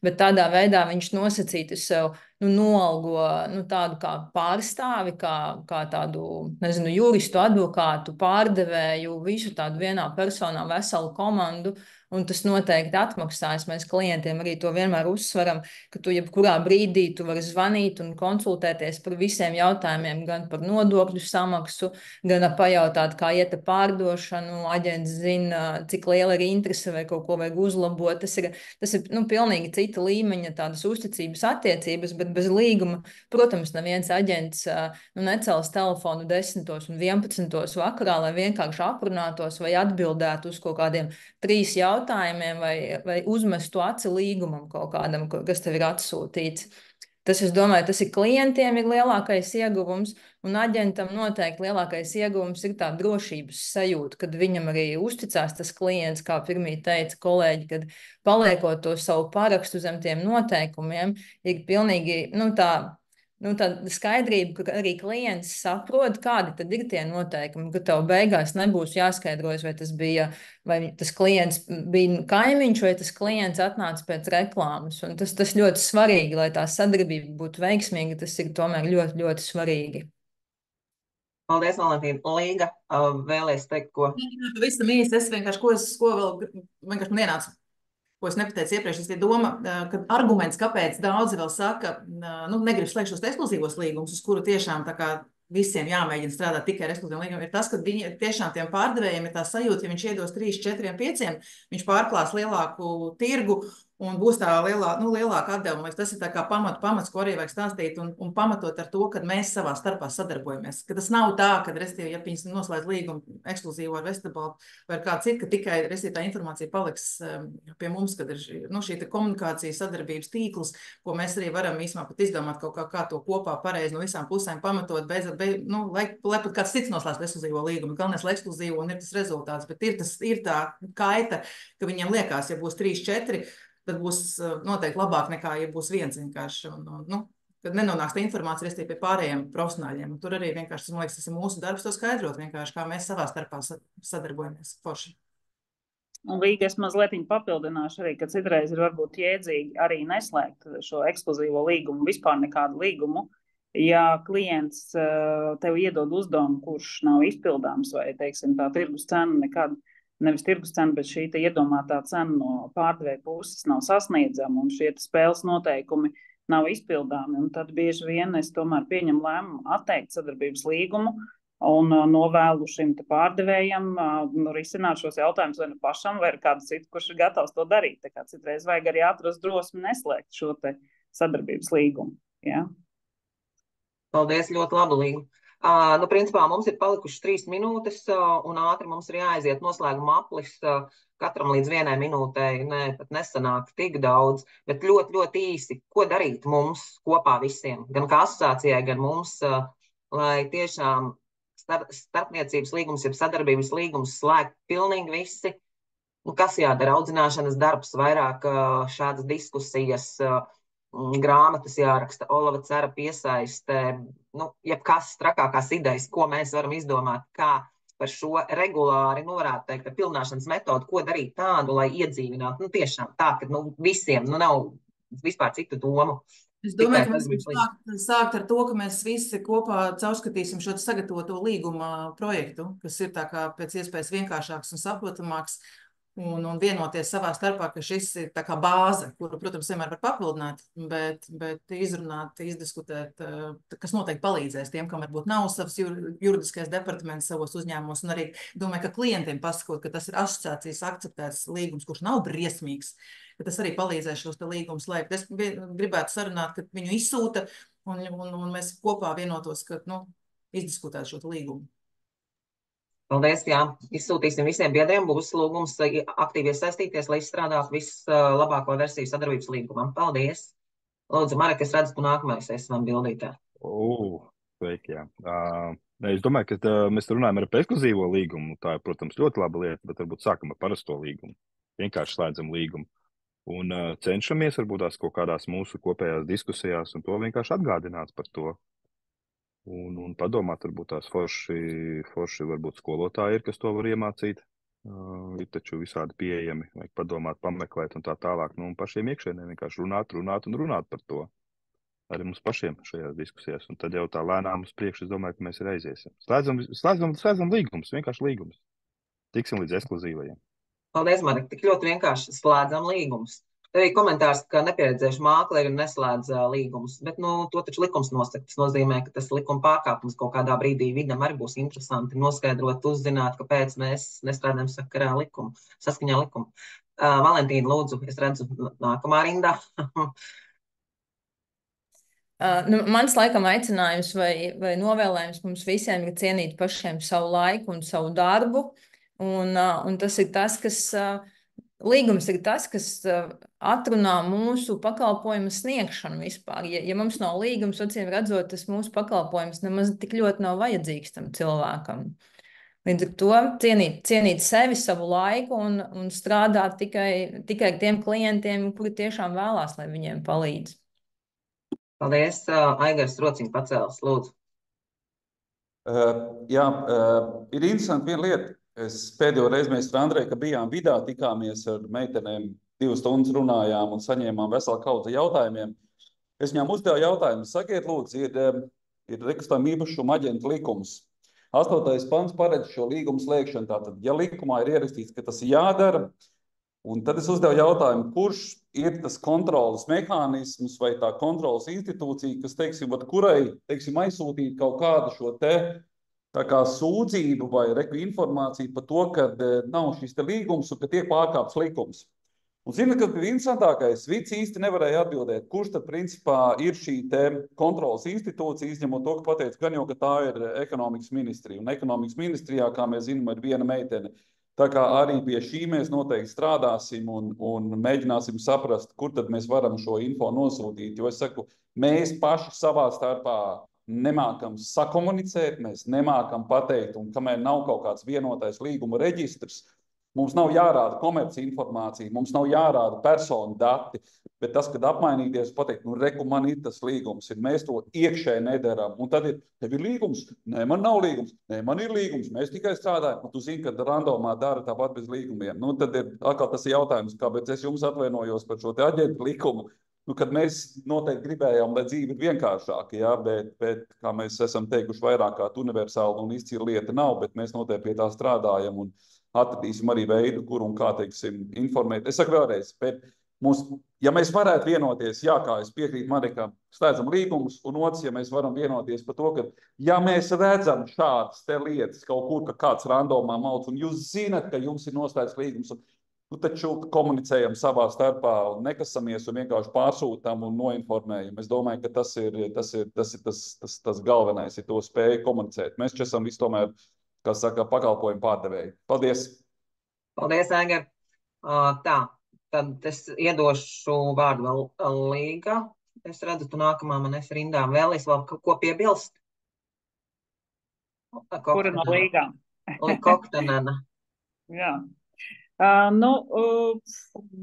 bet tādā veidā viņš nosacītu sev noalgo tādu kā pārstāvi, kā tādu, juristu, advokātu, pārdevēju, visu tādu vienā personā veselu komandu, un tas noteikti atmaksājas. Mēs klientiem arī to vienmēr uzsveram, ka tu jebkurā brīdī tu vari zvanīt un konsultēties par visiem jautājumiem, gan par nodokļu samaksu, gan pajautāt, kā iet pārdošanu, aģents zina, cik liela ir interese vai kaut ko vajag uzlabot. Tas ir pilnīgi cita līmeņa tādas uzticības attiecības, bet bez līguma, protams, neviens aģents necels telefonu 10 un 11 vakarā, lai vienkārši aprunātos vai atbildētu uz kaut kādiem 3 jautājumiem vai uzmestu aci līgumam kaut kādam, kas tev ir atsūtīts. Tas, es domāju, tas ir klientiem ir lielākais ieguvums, un aģentam noteikti lielākais ieguvums ir tā drošības sajūta, kad viņam arī uzticās tas klients, kā pirmī teica kolēģi, kad paliekot to savu parakstu zem tiem noteikumiem, ir pilnīgi, tāda skaidrība, ka arī klients saprot, kādi tad ir tie noteikumi, ka tev beigās nebūs jāskaidrojas, vai tas klients bija kaimiņš, vai tas klients atnāca pēc reklāmas. Un tas ļoti svarīgi, lai tā sadarbība būtu veiksmīga, tas ir tomēr ļoti, ļoti svarīgi. Paldies, Valentīna. Līga, vēlēs teikt, ko? Visam īsti, es vienkārši, ko vēl vienkārši man ienāca, ko es nepateicu iepriekš, es doma, ka arguments, kāpēc daudzi vēl saka, negribu slēgt šos ekskluzīvos līgumus, uz kuru tiešām tā kā visiem jāmēģina strādāt tikai ar ekskluzīviem līgumiem, ir tas, ka viņi tiešām tiem pārdevējiem ir tā sajūta, ja viņš iedos 3, 4, 5, viņš pārklās lielāku tirgu un būs tā lielāka atdevuma. Tas ir tā kā pamats, ko arī vajag stāstīt un pamatot ar to, ka mēs savā starpā sadarbojamies. Ka tas nav tā, ka, restīvi, ja viņas noslēdz līgumu ekskluzīvu ar Vestibaltu vai kā citu, ka tikai, restīvi, tā informācija paliks pie mums, kad ir šī komunikācija, sadarbības tīkls, ko mēs arī varam īsumā pat izdomāt kaut kā to kopā pareizi no visām pusēm pamatot, lai pat kāds cits noslēdz ekskluzīvo līgumu. Galvenais, lai ekskluzīvo un ir tas rezultāts, bet ir tā kaita, ka viņiem liekas, ja būs 3, 4, tad būs noteikti labāk nekā, ja būs viens vienkārši. Kad nenonāks tā informācija restīvi pie pārējiem profesionāļiem. Tur arī vienkārši, man liekas, tas ir mūsu darbs to skaidrot vienkārši, kā mēs savā starpā sadarbojamies. Forši. Un Līga, es mazliet papildināšu arī, ka citreiz ir varbūt jēdzīgi arī neslēgt šo ekskluzīvo līgumu, vispār nekādu līgumu. Ja klients tev iedod uzdevumu, kurš nav izpildāms vai, teiksim, tā tirgus cena nekad, nevis tirgus cena, bet šī iedomātā cena no pārdevēja puses nav sasniedzama un šie spēles noteikumi nav izpildāmi. Un tad bieži vien es tomēr pieņemu lēmumu atteikt sadarbības līgumu un novēlu šim pārdevējam risināt šos jautājumus vai nu pašam, vai ar kādu citu, kurš ir gatavs to darīt. Tā kā citreiz vajag arī atrast drosmi neslēgt šo sadarbības līgumu. Ja? Paldies, ļoti labu, Līgu. Principā mums ir palikušas 3 minūtes, un ātri mums ir jāaiziet noslēguma aplis. Katram līdz 1 minūtei pat nesanāk tik daudz, bet ļoti, ļoti īsi, ko darīt mums kopā visiem, gan kā asociācijai, gan mums, lai tiešām starpniecības līgums, jeb sadarbības līgums slēgt pilnīgi visi. Kas jādara? Audzināšanas darbs, vairāk šādas diskusijas, grāmatas jāraksta, Olava Cera piesaiste, jebkas trakākās idejas, ko mēs varam izdomāt, kā par šo regulāri, varētu teikt, ar pilnāšanas metodu, ko darīt tādu, lai iedzīvinātu. Tiešām tā, ka visiem nav vispār citu domu. Es domāju, ka mēs varam sākt ar to, ka mēs visi kopā caurskatīsim šo sagatavoto līguma projektu, kas ir tā kā pēc iespējas vienkāršāks un saprotamāks, un vienoties savā starpā, ka šis ir tā kā bāze, kuru, protams, vienmēr var papildināt, bet izrunāt, izdiskutēt, kas noteikti palīdzēs tiem, kam varbūt nav savs juridiskais departaments savos uzņēmumos, un arī domāju, ka klientiem pasakot, ka tas ir asociācijas akceptēts līgums, kurš nav briesmīgs, ka tas arī palīdzēs šos līgumus slēgt. Es gribētu sarunāt, ka viņu izsūta, un mēs kopā vienotos, ka, izdiskutēt šo līgumu. Paldies, jā. Izsūtīsim visiem biedriem, būs lūgums aktīvi iesaistīties, lai izstrādātu vislabāko versiju sadarbības līgumam. Paldies. Lūdzu, Marek, es redzu, tu nākamais esi man bildītē. Sveiki, jā. Es domāju, ka mēs runājam ar ekskluzīvo līgumu. Tā ir, protams, ļoti laba lieta, bet varbūt sākam ar parasto līgumu. Vienkārši slēdzam līgumu. Un cenšamies varbūt tās kaut kādās mūsu kopējās diskusijās un to vienkārši atgādināt par to. Un padomāt, varbūt tās forši varbūt skolotāji ir, kas to var iemācīt. Ir taču visādi pieejami, vajag padomāt, pameklēt un tā tālāk. Un pašiem iekšēnē vienkārši runāt par to. Arī mums pašiem šajās diskusijās. Un tad jau tā lēnām uz priekšu, es domāju, ka mēs ir aiziesim. Slēdzam līgumus, vienkārši līgumus. Tiksim līdz ekskluzīvajiem. Paldies, Marek, tik ļoti vienkārši slēdzam līgumus. Tev ir komentārs, ka nepieredzējuši mākleri neslēdz līgumus, bet to taču likums nosaka. Tas nozīmē, ka tas likuma pārkāpums kaut kādā brīdī vidam arī būs interesanti noskaidrot, uzzināt, kāpēc mēs nestrādājam saskaņā likumu. Valentīna, lūdzu, es redzu nākamā rindā. Mans laikam aicinājums vai novēlējums mums visiem ir cienīt pašiem savu laiku un savu darbu, un tas ir tas, kas... Līgums ir tas, kas atrunā mūsu pakalpojumu sniegšanu vispār. Ja mums nav līgums, acīm redzot, tas mūsu pakalpojums nemaz tik ļoti nav vajadzīgs tam cilvēkam. Līdz ar to cienīt sevi, savu laiku un strādāt tikai tiem klientiem, kuri tiešām vēlās, lai viņiem palīdz. Paldies, Aigars Rociņš pacēlis, lūdzu. Ir interesanti viena lieta. Pēdējo reizi mēs ar Andreju, kad bijām vidā, tikāmies ar meitenēm, 2 stundas runājām un saņēmām veselu kaudzi jautājumiem. Es viņām uzdevu jautājumu, sakiet, lūdzu, ir nekustamā īpašuma aģenta likums. 8. pants paredz šo līgumu slēgšanu. Tātad, ja likumā ir ierakstīts, ka tas ir jādara, un tad es uzdevu jautājumu, kurš ir tas kontrolas mehānisms vai tā kontrolas institūcija, kas, teiksim, kurai, teiksim, aizsūtīt kaut kādu šo te tā kā sūdzību vai informāciju par to, ka nav šis te līgums un ka tiek pārkāpts likums. Un zina, kas bija interesantākais, Vits īsti nevarēja atbildēt, kurš tad principā ir šī te kontrolas institūcija, izņemot to, ka pateica, gan jau, ka tā ir ekonomikas ministrija. Un ekonomikas ministrijā, kā mēs zinām, ir viena meitene. Tā kā arī pie šī mēs noteikti strādāsim un mēģināsim saprast, kur tad mēs varam šo info nosūtīt. Jo es saku, mēs paši savā starpā nemākam sakomunicēt, mēs nemākam pateikt, un kamēr nav kaut kāds vienotais līguma reģistrs, mums nav jārāda komerci informācija, mums nav jārāda personu dati, bet tas, kad apmainīties, pateikt, nu reku, man ir tas līgums, ir mēs to iekšēji nedarām, un tad tev ir līgums, nē, man nav līgums, nē, man ir līgums, mēs tikai strādājam, un tu zini, ka randomā dara tāpat bez līgumiem. Nu, tad ir atkal tas jautājums, kāpēc es jums atvainojos par šo te aģentu likumu, nu, kad mēs noteikti gribējām, lai dzīve ir vienkāršāka, jā, bet kā mēs esam teikuši, vairāk kā universāla un izcila lieta nav, bet mēs noteikti pie tā strādājam un atradīsim arī veidu, kur un kā, teiksim, informēt. Es saku vēlreiz, bet mums, ja mēs varētu vienoties, jā, kā es piekrītu Marikam, slēdzam līgumus, un otrs, ja mēs varam vienoties par to, ka, ja mēs redzam šādas te lietas kaut kur, ka kāds randomā mauc, un jūs zinat, ka jums ir noslēgts līgums, nu, taču komunicējam savā starpā un nekasamies un vienkārši pārsūtam un noinformējam. Es domāju, ka tas ir tas galvenais, ir to spēju komunicēt. Mēs esam visi tomēr, kā saka, pakalpojumu pārdevēji. Paldies! Paldies, Aigar. Tā, tad es iedošu vārdu vēl Līga. Es redzu, tu nākamā man esi rindā. Vēlies vēl ko piebilst? Kura no Līgām? Koktenena. Jā.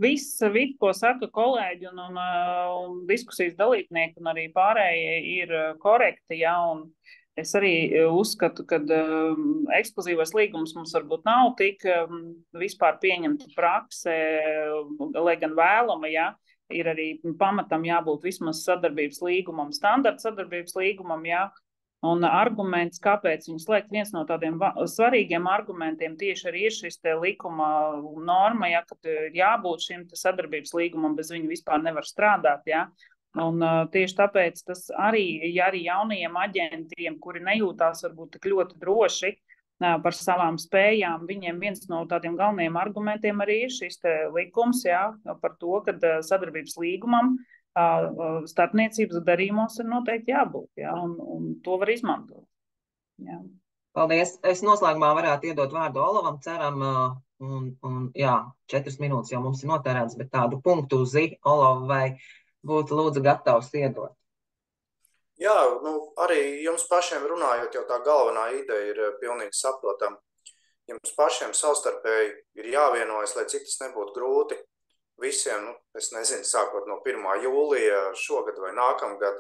Viss, ko saka kolēģi un diskusijas dalībnieki un arī pārējie ir korekti, jā, un es arī uzskatu, ka ekskluzīvais līgums mums varbūt nav tik vispār pieņemta prakse, lai gan vēlama, jā, ir arī pamatam jābūt vismaz sadarbības līgumam, standarta sadarbības līgumam, jā, un arguments, kāpēc viņi slēgt, viens no tādiem svarīgiem argumentiem tieši arī ir šis te likuma norma, ja, kad jābūt šim te sadarbības līgumam, bez viņa vispār nevar strādāt, ja. Un tieši tāpēc tas arī, ja arī jaunajiem aģentiem, kuri nejūtās varbūt tik ļoti droši par savām spējām, viņiem viens no tādiem galvenajiem argumentiem arī ir šis te likums, ja, par to, ka sadarbības līgumam starpniecības darījumos ir noteikti jābūt, ja, un to var izmantot. Ja. Paldies. Es noslēgumā varētu iedot vārdu Olavam, ceram, un jā, 4 minūtes jau mums ir notērēts, bet tādu punktu uz Olavu vai būtu lūdzu gatavs iedot. Jā, arī jums pašiem runājot, jau tā galvenā ideja ir pilnīgi saprotama. Jums pašiem savstarpēji ir jāvienojas, lai cik tas nebūtu grūti. Visiem, es nezinu, sākot no 1. jūlija šogad vai nākamgad,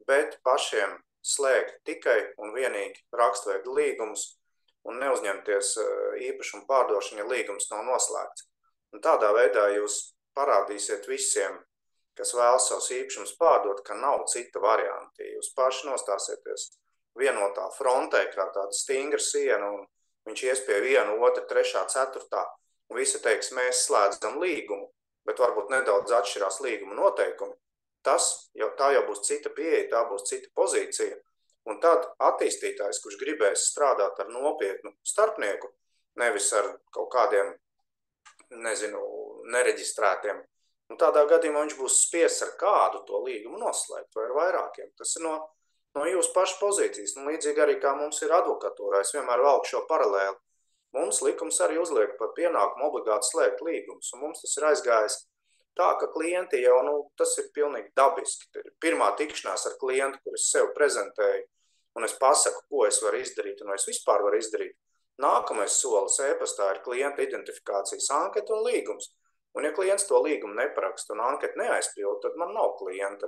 bet pašiem slēgt tikai un vienīgi rakstveidu līgumus un neuzņemties īpašumu pārdošanu, ja līgums nav noslēgts. Un tādā veidā jūs parādīsiet visiem, kas vēlas savus īpašumus pārdot, ka nav cita varianti. Jūs paši nostāsieties vienotā frontē, kā tāda stingra siena, un viņš ies pie 1, 2, 3, 4, un visi teiks, mēs slēdzam līgumu, bet varbūt nedaudz atšķirās līguma noteikumi. Tā jau būs cita pieeja, tā būs cita pozīcija. Un tad attīstītājs, kurš gribēs strādāt ar nopietnu starpnieku, nevis ar kaut kādiem, nezinu, nereģistrētiem, un tādā gadījumā viņš būs spiests ar kādu to līgumu noslēgt vai ar vairākiem. Tas ir no jūsu pašu pozīcijas. Un līdzīgi arī kā mums ir advokatūrā, es vienmēr valku šo paralēli. Mums likums arī uzliek par pienākumu obligāti slēgt līgumus, un mums tas ir aizgājis tā, ka klienti jau, tas ir pilnīgi dabiski. Tā ir pirmā tikšanās ar klientu, kur es sev prezentēju, un es pasaku, ko es varu izdarīt, un es vispār varu izdarīt. Nākamais solis e-pastā ir klienta identifikācijas anketa un līgums. Un ja klients to līgumu neparaksta un anketu neaizpild, tad man nav klienta.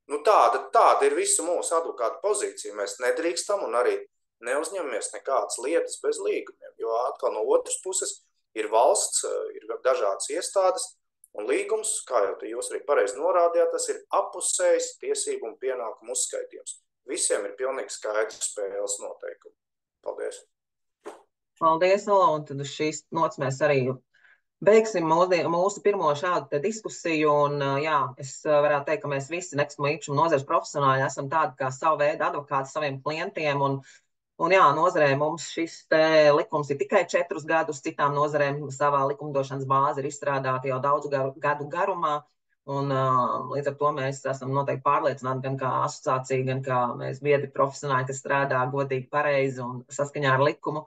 Tāda ir visu mūsu advokātu pozīcija. Mēs nedrīkstam un arī neuzņemamies nekādas lietas bez līgumiem, jo atkal no otras puses ir valsts, ir dažādas iestādes, un līgums, kā jau jūs arī pareizi norādījāt, tas ir appusējs tiesību un pienākumu uzskaitījums. Visiem ir pilnīgi skaidrs spēles noteikumi. Paldies! Paldies, Ola, un tad uz šīs nots mēs arī Beigsim mūsu pirmo šādu diskusiju, un jā, es varētu teikt, ka mēs visi nekustamo īpašumu nozares profesionāļi esam tādi kā savu veidu advokāti saviem klientiem, un jā, nozarē mums šis likums ir tikai 4 gadus, citām nozarēm savā likumdošanas bāze ir izstrādāta jau daudzu gadu garumā, un līdz ar to mēs esam noteikti pārliecināti gan kā asociācija, gan kā mēs biedri profesionāļi, kas strādā godīgi, pareizi un saskaņā ar likumu,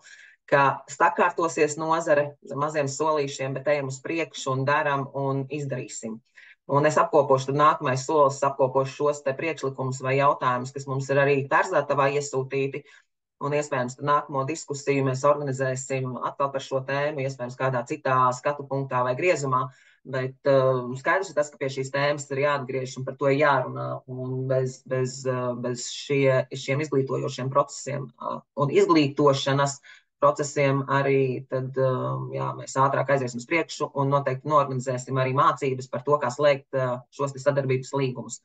ka sakārtosies nozare maziem solīšiem, bet ejam uz priekšu un daram un izdarīsim. Un es apkopošu, tad nākamais solis, apkopošu šos te priekšlikumus vai jautājumus, kas mums ir arī Tārzātavā iesūtīti, un iespējams, tad nākamo diskusiju mēs organizēsim atkal par šo tēmu, iespējams, kādā citā skatu punktā vai griezumā, bet skaidrs ir tas, ka pie šīs tēmas ir jāatgriež un par to ir jārunā, un bez šiem izglītojošiem procesiem un izglītošanas procesiem arī tad, jā, mēs ātrāk aiziesim uz priekšu un noteikti norganizēsim arī mācības par to, kā slēgt šos sadarbības līgumus.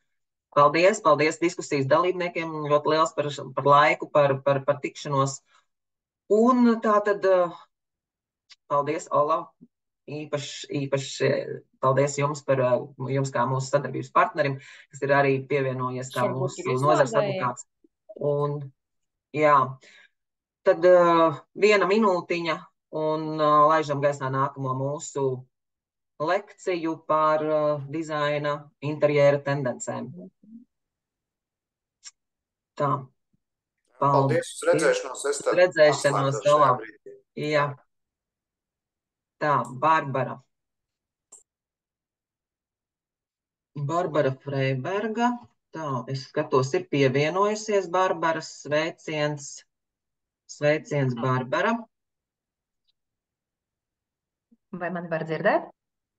Paldies diskusijas dalībniekiem, ļoti liels par laiku, par tikšanos. Un tā tad, paldies, Olav, īpaši paldies jums kā mūsu sadarbības partnerim, kas ir arī pievienojies kā mūsu nozares advokāts. Un, jā. Tad 1 minūtiņa un laižam gaisā nākamo mūsu lekciju par dizaina interjera tendencēm. Tā. Paldies uz redzēšanos. Es tad redzēšanos, šajā brīdī. Jā. Tā, Barbara. Barbara Freiberga. Tā, es skatos, ir pievienojusies Barbaras sveiciens. Sveiciens, Barbara. Vai mani var dzirdēt?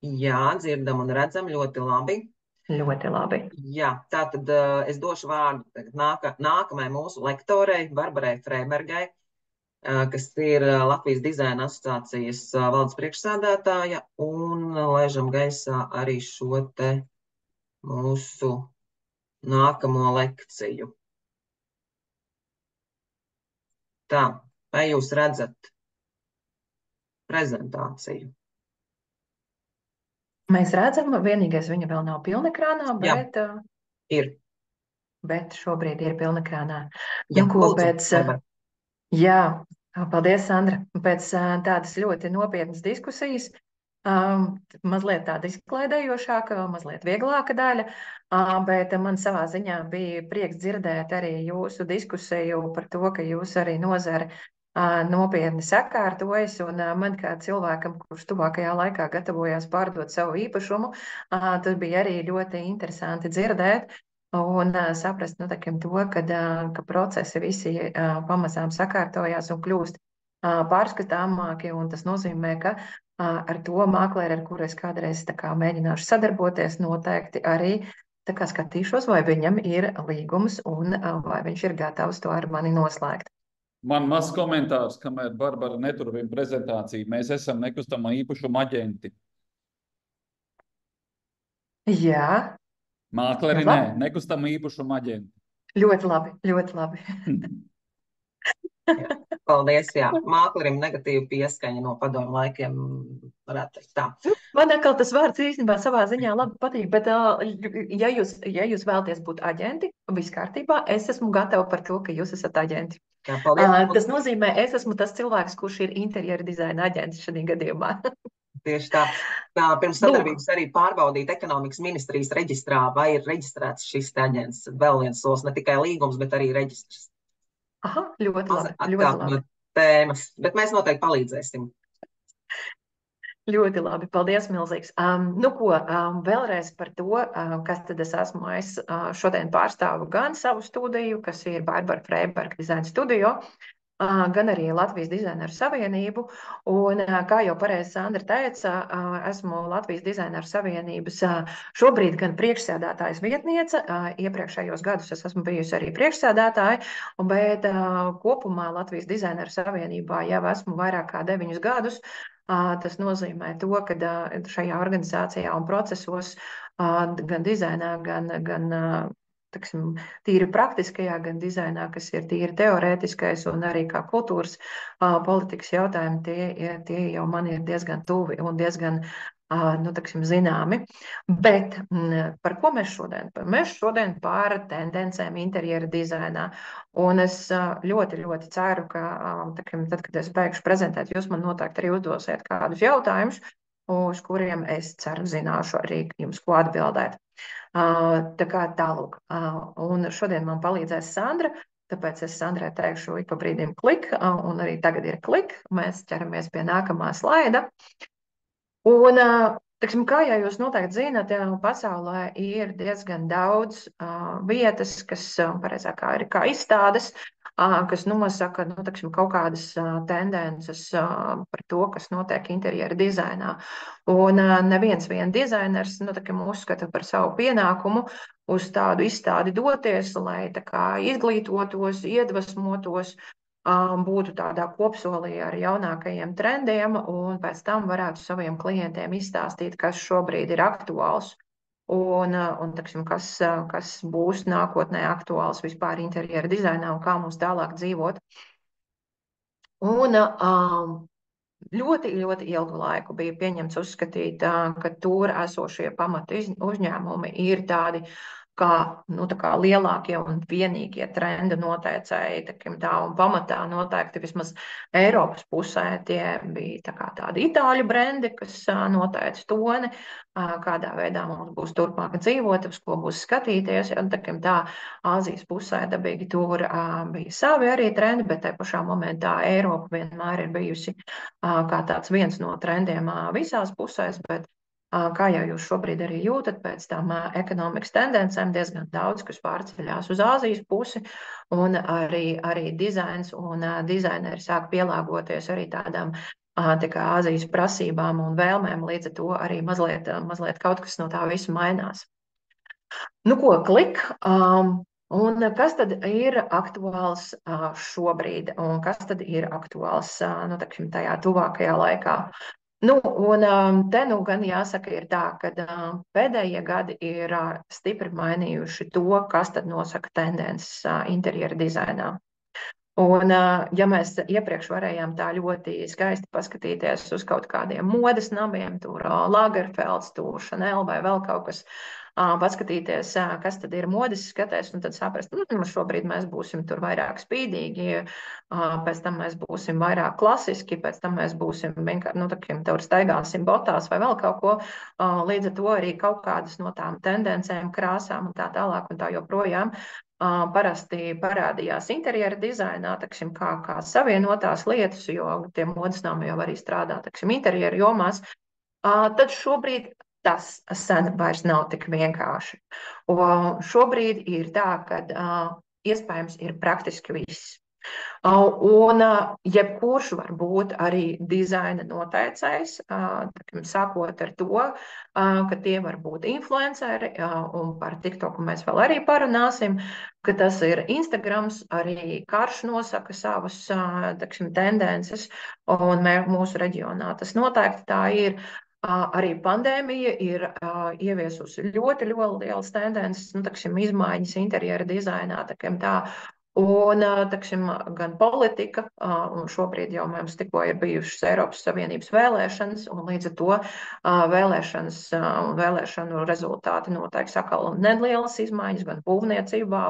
Jā, dzirdam un redzam ļoti labi. Ļoti labi. Jā, tātad es došu vārdu nākamajai mūsu lektorei, Barbarai Freibergai, kas ir Latvijas dizaina asociācijas valdes priekšsēdētāja, un laižam gaisā arī šo te mūsu nākamo lekciju. Tā, vai jūs redzat prezentāciju? Mēs redzam, vienīgais viņa vēl nav pilnekrānā, bet, ir. Bet šobrīd ir pilnekrānā. Jā, Nu, ko lūdzu, pēc, Barbara. jā, paldies, Sandra. Pēc tādas ļoti nopietnas diskusijas, mazliet tāda izklaidējošāka, mazliet vieglāka daļa, bet man savā ziņā bija prieks dzirdēt arī jūsu diskusiju par to, ka jūs arī nozare nopietni sakārtojas, un man kā cilvēkam, kurš tuvākajā laikā gatavojās pārdot savu īpašumu, tas bija arī ļoti interesanti dzirdēt un saprast, nu, takiem to, ka procesi visi pamazām sakārtojās un kļūst pārskatāmāki, un tas nozīmē, ka ar to mākleri, ar kuru es kādreiz mēģināšu sadarboties, noteikti arī skatīšos, vai viņam ir līgums un vai viņš ir gatavs to ar mani noslēgt. Man mazs komentārs, kamēr Barbara neturpina prezentāciju. Mēs esam nekustamā īpašuma aģenti. Jā. Mākleri nē, nekustamā īpašuma aģenti. Ļoti labi, ļoti labi. Jā, paldies, jā. Māklerim negatīva pieskaņa no padomu laikiem, varētu teikt tā. Man atkal tas vārds īstenībā savā ziņā labi patīk, bet ja jūs vēlaties būt aģenti, viss kārtībā, es esmu gatava par to, ka jūs esat aģenti. Jā, paldies. Tas nozīmē, es esmu tas cilvēks, kurš ir interjera dizaina aģents šajā gadījumā. Tieši tā. Pirms sadarbības arī pārbaudīt ekonomikas ministrijas reģistrā, vai ir reģistrēts šis aģents. Vēl viens solis, ne tikai līgums, bet arī reģistrs. Aha, ļoti labi. Ļoti labi. Tēmas, bet mēs noteikti palīdzēsim. Ļoti labi, paldies milzīgs. Nu ko, vēlreiz par to, kas tad es esmu. Es šodien pārstāvu gan savu studiju, kas ir Barbara Freiberga dizaina studio, gan arī Latvijas dizaineru savienību. Un, kā jau pareizi Sandra teica, esmu Latvijas dizaineru savienības šobrīd gan priekšsēdētājas vietniece. Iepriekšējos gadus es esmu bijusi arī priekšsēdētāja, bet kopumā Latvijas dizaineru savienībā jau esmu vairāk kā 9 gadus. Tas nozīmē to, ka šajā organizācijā un procesos gan dizainā, gan teksim, tīri praktiskajā, gan dizainā, kas ir tīri teorētiskais un arī kā kultūras politikas jautājumi, tie jau man ir diezgan tuvi un diezgan teksim, zināmi. Bet par ko mēs šodien? Mēs šodien par tendencēm interjera dizainā. Un es ļoti, ļoti ceru, ka teksim, tad, kad es beigšu prezentēt, jūs man noteikti arī uzdosiet kādus jautājumus, uz kuriem es ceru zināšu arī jums ko atbildēt. Tā kā tālūk. Un šodien man palīdzēs Sandra, tāpēc es Sandrai teikšu ik pa brīdim klik, un arī tagad ir klik. Mēs ķeramies pie nākamā slaida. Un, teksim, kā jau jūs noteikti zināt, pasaulē ir diezgan daudz vietas, kas, pareizāk ir kā izstādes, kas nosaka teksim, kaut kādas tendences par to, kas notiek interjera dizainā. Un neviens dizainers teksim, uzskata par savu pienākumu uz tādu izstādi doties, lai tā kā izglītotos, iedvesmotos, būtu tādā kopsolī ar jaunākajiem trendiem un pēc tam varētu saviem klientiem izstāstīt, kas šobrīd ir aktuāls un teksim, kas būs nākotnē aktuāls vispār interjera dizainā un kā mums tālāk dzīvot. Un ļoti, ļoti ilgu laiku bija pieņemts uzskatīt, ka tur esošie pamatu uzņēmumi ir tādi, kā lielākie un vienīgie trenda noteicēji, un pamatā noteikti vismaz Eiropas pusē tie bija tādi itāļu brendi, kas noteica toni, kādā veidā mums būs turpmāk dzīvot, uz ko būs skatīties, un tā Āzijas pusē dabīgi tur bija savi arī trendi, bet tai pašā momentā Eiropa vienmēr ir bijusi kā tāds viens no trendiem visās pusēs, bet kā jau jūs šobrīd arī jūtat, pēc tām ekonomikas tendencēm diezgan daudz, kas pārceļās uz Āzijas pusi, un arī dizains un dizaineri sāk pielāgoties arī tādām Āzijas prasībām un vēlmēm, līdz ar to arī mazliet kaut kas no tā visa mainās. Nu ko, klik. Un kas tad ir aktuāls šobrīd, un kas tad ir aktuāls tajā tuvākajā laikā? Un te gan jāsaka ir tā, ka pēdējie gadi ir stipri mainījuši to, kas tad nosaka tendences interjera dizainā. Un, ja mēs iepriekš varējām tā ļoti skaisti paskatīties uz kaut kādiem modes namiem, tur Lagerfelds, tur Chanel vai vēl kaut kas, paskatīties, kas tad ir modes skatēs, un tad saprast, šobrīd mēs būsim tur vairāk spīdīgi, pēc tam mēs būsim vairāk klasiski, pēc tam mēs būsim vienkārši, tur staigāsim botās vai vēl kaut ko, līdz ar to arī kaut kādas no tām tendencēm, krāsām un tā tālāk un tā joprojām parasti parādījās interjera dizainā, kā savienotās lietas, jo tie modes nami jau arī strādā, interjera jomās, tad šobrīd tas sen vairs nav tik vienkārši. Un šobrīd ir tā, ka iespējams ir praktiski viss. Un jebkurš var būt arī dizaina noteicējs, sākot ar to, ka tie var būt influenceri, un par TikToku mēs vēl arī parunāsim, ka tas ir Instagrams, arī Karš nosaka savus tendences, un mūsu reģionā tas noteikti tā ir. Arī pandēmija ir ieviesusi ļoti, ļoti lielas tendences, izmaiņas interjera dizainā, un gan politika, un šobrīd jau mums tikko ir bijušas Eiropas Savienības vēlēšanas, un līdz ar to vēlēšanas un vēlēšanu rezultāti noteiks atkal nelielas izmaiņas, gan būvniecībā,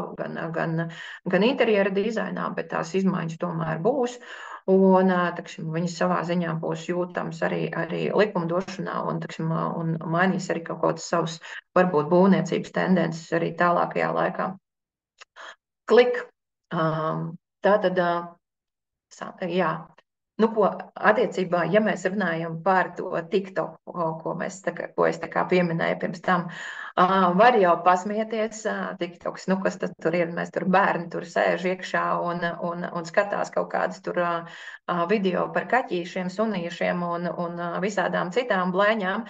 gan interjera dizainā, bet tās izmaiņas tomēr būs. Un viņas savā ziņā būs jūtams arī likumdošanā un mainīs arī kaut kādas savas, varbūt, būvniecības tendences arī tālākajā laikā. Klik. Tātad, jā. Nu, ko attiecībā, ja mēs runājam par to TikTok, ko es pieminēju pirms tam, var jau pasmieties, TikToks, kas tad tur ir, mēs tur bērni tur sēž iekšā un skatās kaut kādas tur video par kaķīšiem, sunīšiem un visādām citām blēņām.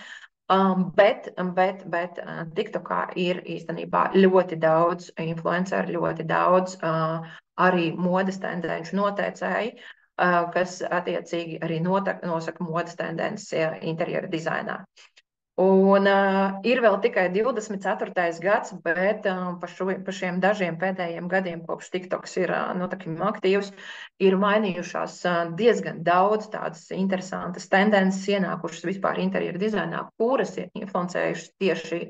Bet TikTokā ir īstenībā ļoti daudz influenceru, ļoti daudz arī modes tendenču noteicēji, kas attiecīgi arī nosaka modes tendences interjera dizainā. Un ir vēl tikai 24. gads, bet pa šiem dažiem pēdējiem gadiem, kopš TikToks ir aktīvs, ir mainījušās diezgan daudz tādas interesantas tendences, ienākušas vispār interjeru dizainā, kuras ir influencējušas tieši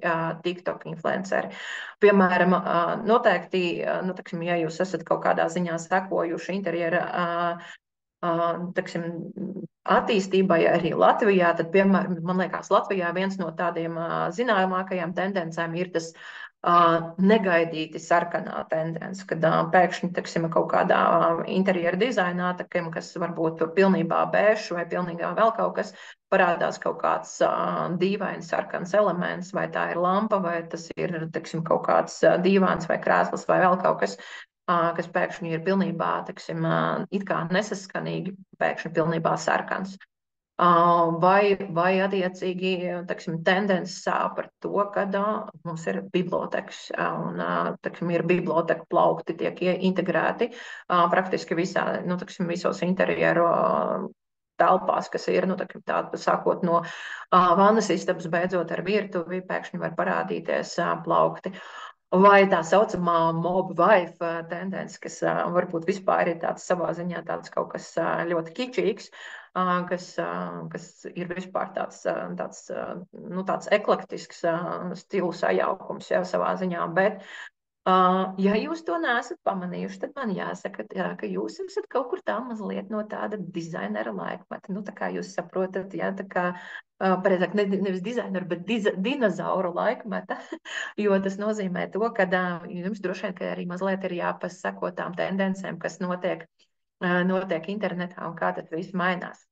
TikTok influenceri. Piemēram, noteikti, ja jūs esat kaut kādā ziņā sekojuši interjera attīstībai arī Latvijā, tad, piemēram, man liekas, Latvijā viens no tādiem zināmākajām tendencēm ir tas negaidīti sarkanā tendence, kad pēkšņi, kaut kādā interjera dizainā, kas varbūt pilnībā bēžs vai pilnībā vēl kaut kas, parādās kaut kāds dīvains sarkans elements, vai tā ir lampa, vai tas ir, kaut kāds dīvāns vai krēsls vai vēl kaut kas pēkšņi ir pilnībā, it kā nesaskanīgi, pēkšņi pilnībā sarkans. Vai attiecīgi, tendences par to, kad mums ir bibliotekas un, ir biblioteka plaukti, tiek integrēti praktiski visā, visos interjeru telpās, kas ir, sākot no vannas istabas, beidzot ar virtuvi, pēkšņi var parādīties plaukti. Vai tā saucamā mob wife tendence, kas varbūt vispār ir tāds savā ziņā tāds kaut kas ļoti kičīgs, kas ir vispār tāds eklektisks stilu sajaukums savā ziņā, bet ja jūs to neesat pamanījuši, tad man jāsaka, ka jūs esat kaut kur tā mazliet no tāda dizainera laikmeta. Tā kā jūs saprotat, pareizāk nevis dizaineru, bet dinozauru laikmeta, jo tas nozīmē to, ka jums droši vien arī mazliet ir jāpasako tām tendencēm, kas notiek internetā un kā tad viss mainās.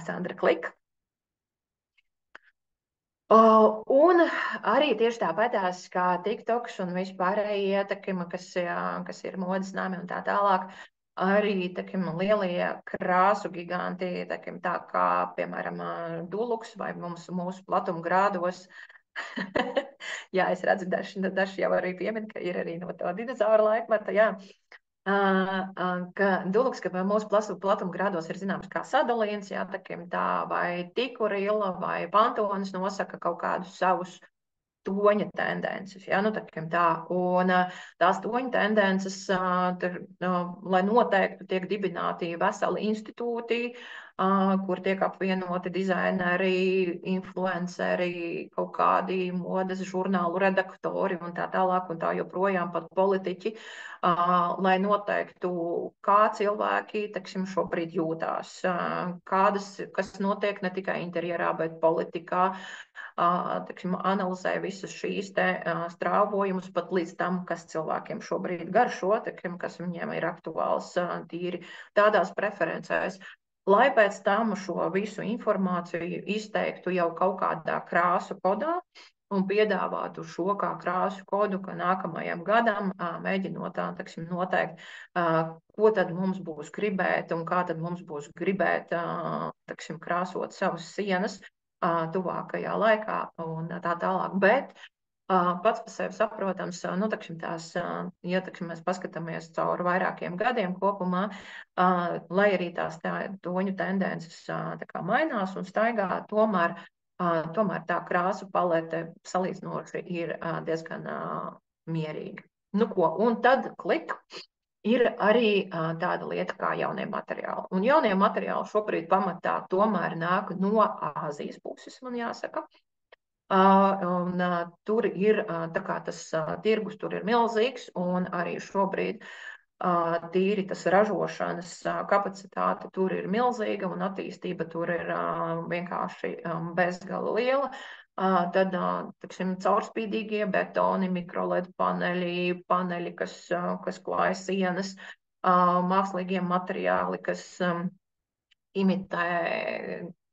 Sandra, klik. Un arī tieši tāpatās kā TikToks un vispārējie ietekmi, kas ir modes nami un tā tālāk, arī lielie krāsu giganti, tā kā, piemēram, Duluks vai mūsu platumgrādos. Jā, es redzu, daži jau arī piemin, ka ir arī no tā dinozaura laikmeta, jā. Ka Duluks, ka mūsu platumgrādos ir zināms kā sadalījums, jā, vai Tikurila vai Pantonis nosaka kaut kādus savus toņa tendences, jā, un tās toņa tendences, lai noteiktu, tiek dibināti veseli institūti, kur tiek apvienoti dizaineri, influenceri, kaut kādi modes žurnālu redaktori un tā tālāk un tā joprojām pat politiķi, lai noteiktu, kā cilvēki, šobrīd jūtās, kas notiek ne tikai interjerā, bet politikā, analizē visus šīs strāvojumus pat līdz tam, kas cilvēkiem šobrīd garšo, kas viņiem ir aktuāls tīri tādās preferencēs, lai pēc tam šo visu informāciju izteiktu jau kaut kādā krāsu kodā un piedāvātu šo kā krāsu kodu, ka nākamajam gadam mēģinot noteikt, ko tad mums būs gribēt un kā tad mums būs gribēt krāsot savas sienas tuvākajā laikā un tā tālāk. Bet pats par sevi saprotams, ja mēs paskatāmies cauri vairākiem gadiem kopumā, lai arī tās toņu tendences mainās un staigā, tomēr tā krāsu palete salīdzinoši ir diezgan mierīga. Un tad klik. Ir arī tāda lieta kā jaunie materiāli. Un jaunie materiāli šobrīd pamatā tomēr nāk no Āzijas puses, man jāsaka. Tur ir, tas tirgus tur ir milzīgs, un arī šobrīd tīri tas ražošanas kapacitāte tur ir milzīga, un attīstība tur ir vienkārši bezgala liela. Tad, caurspīdīgie betoni, mikroled paneļi, kas klāj sienas, mākslīgie materiāli, kas imitē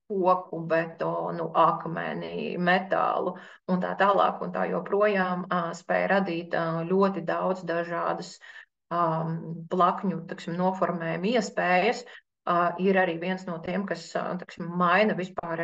koku, betonu, akmeni, metālu un tā tālāk un tā joprojām spēja radīt ļoti daudz dažādas plakņu, noformējuma iespējas. Ir arī viens no tiem, kas maina vispār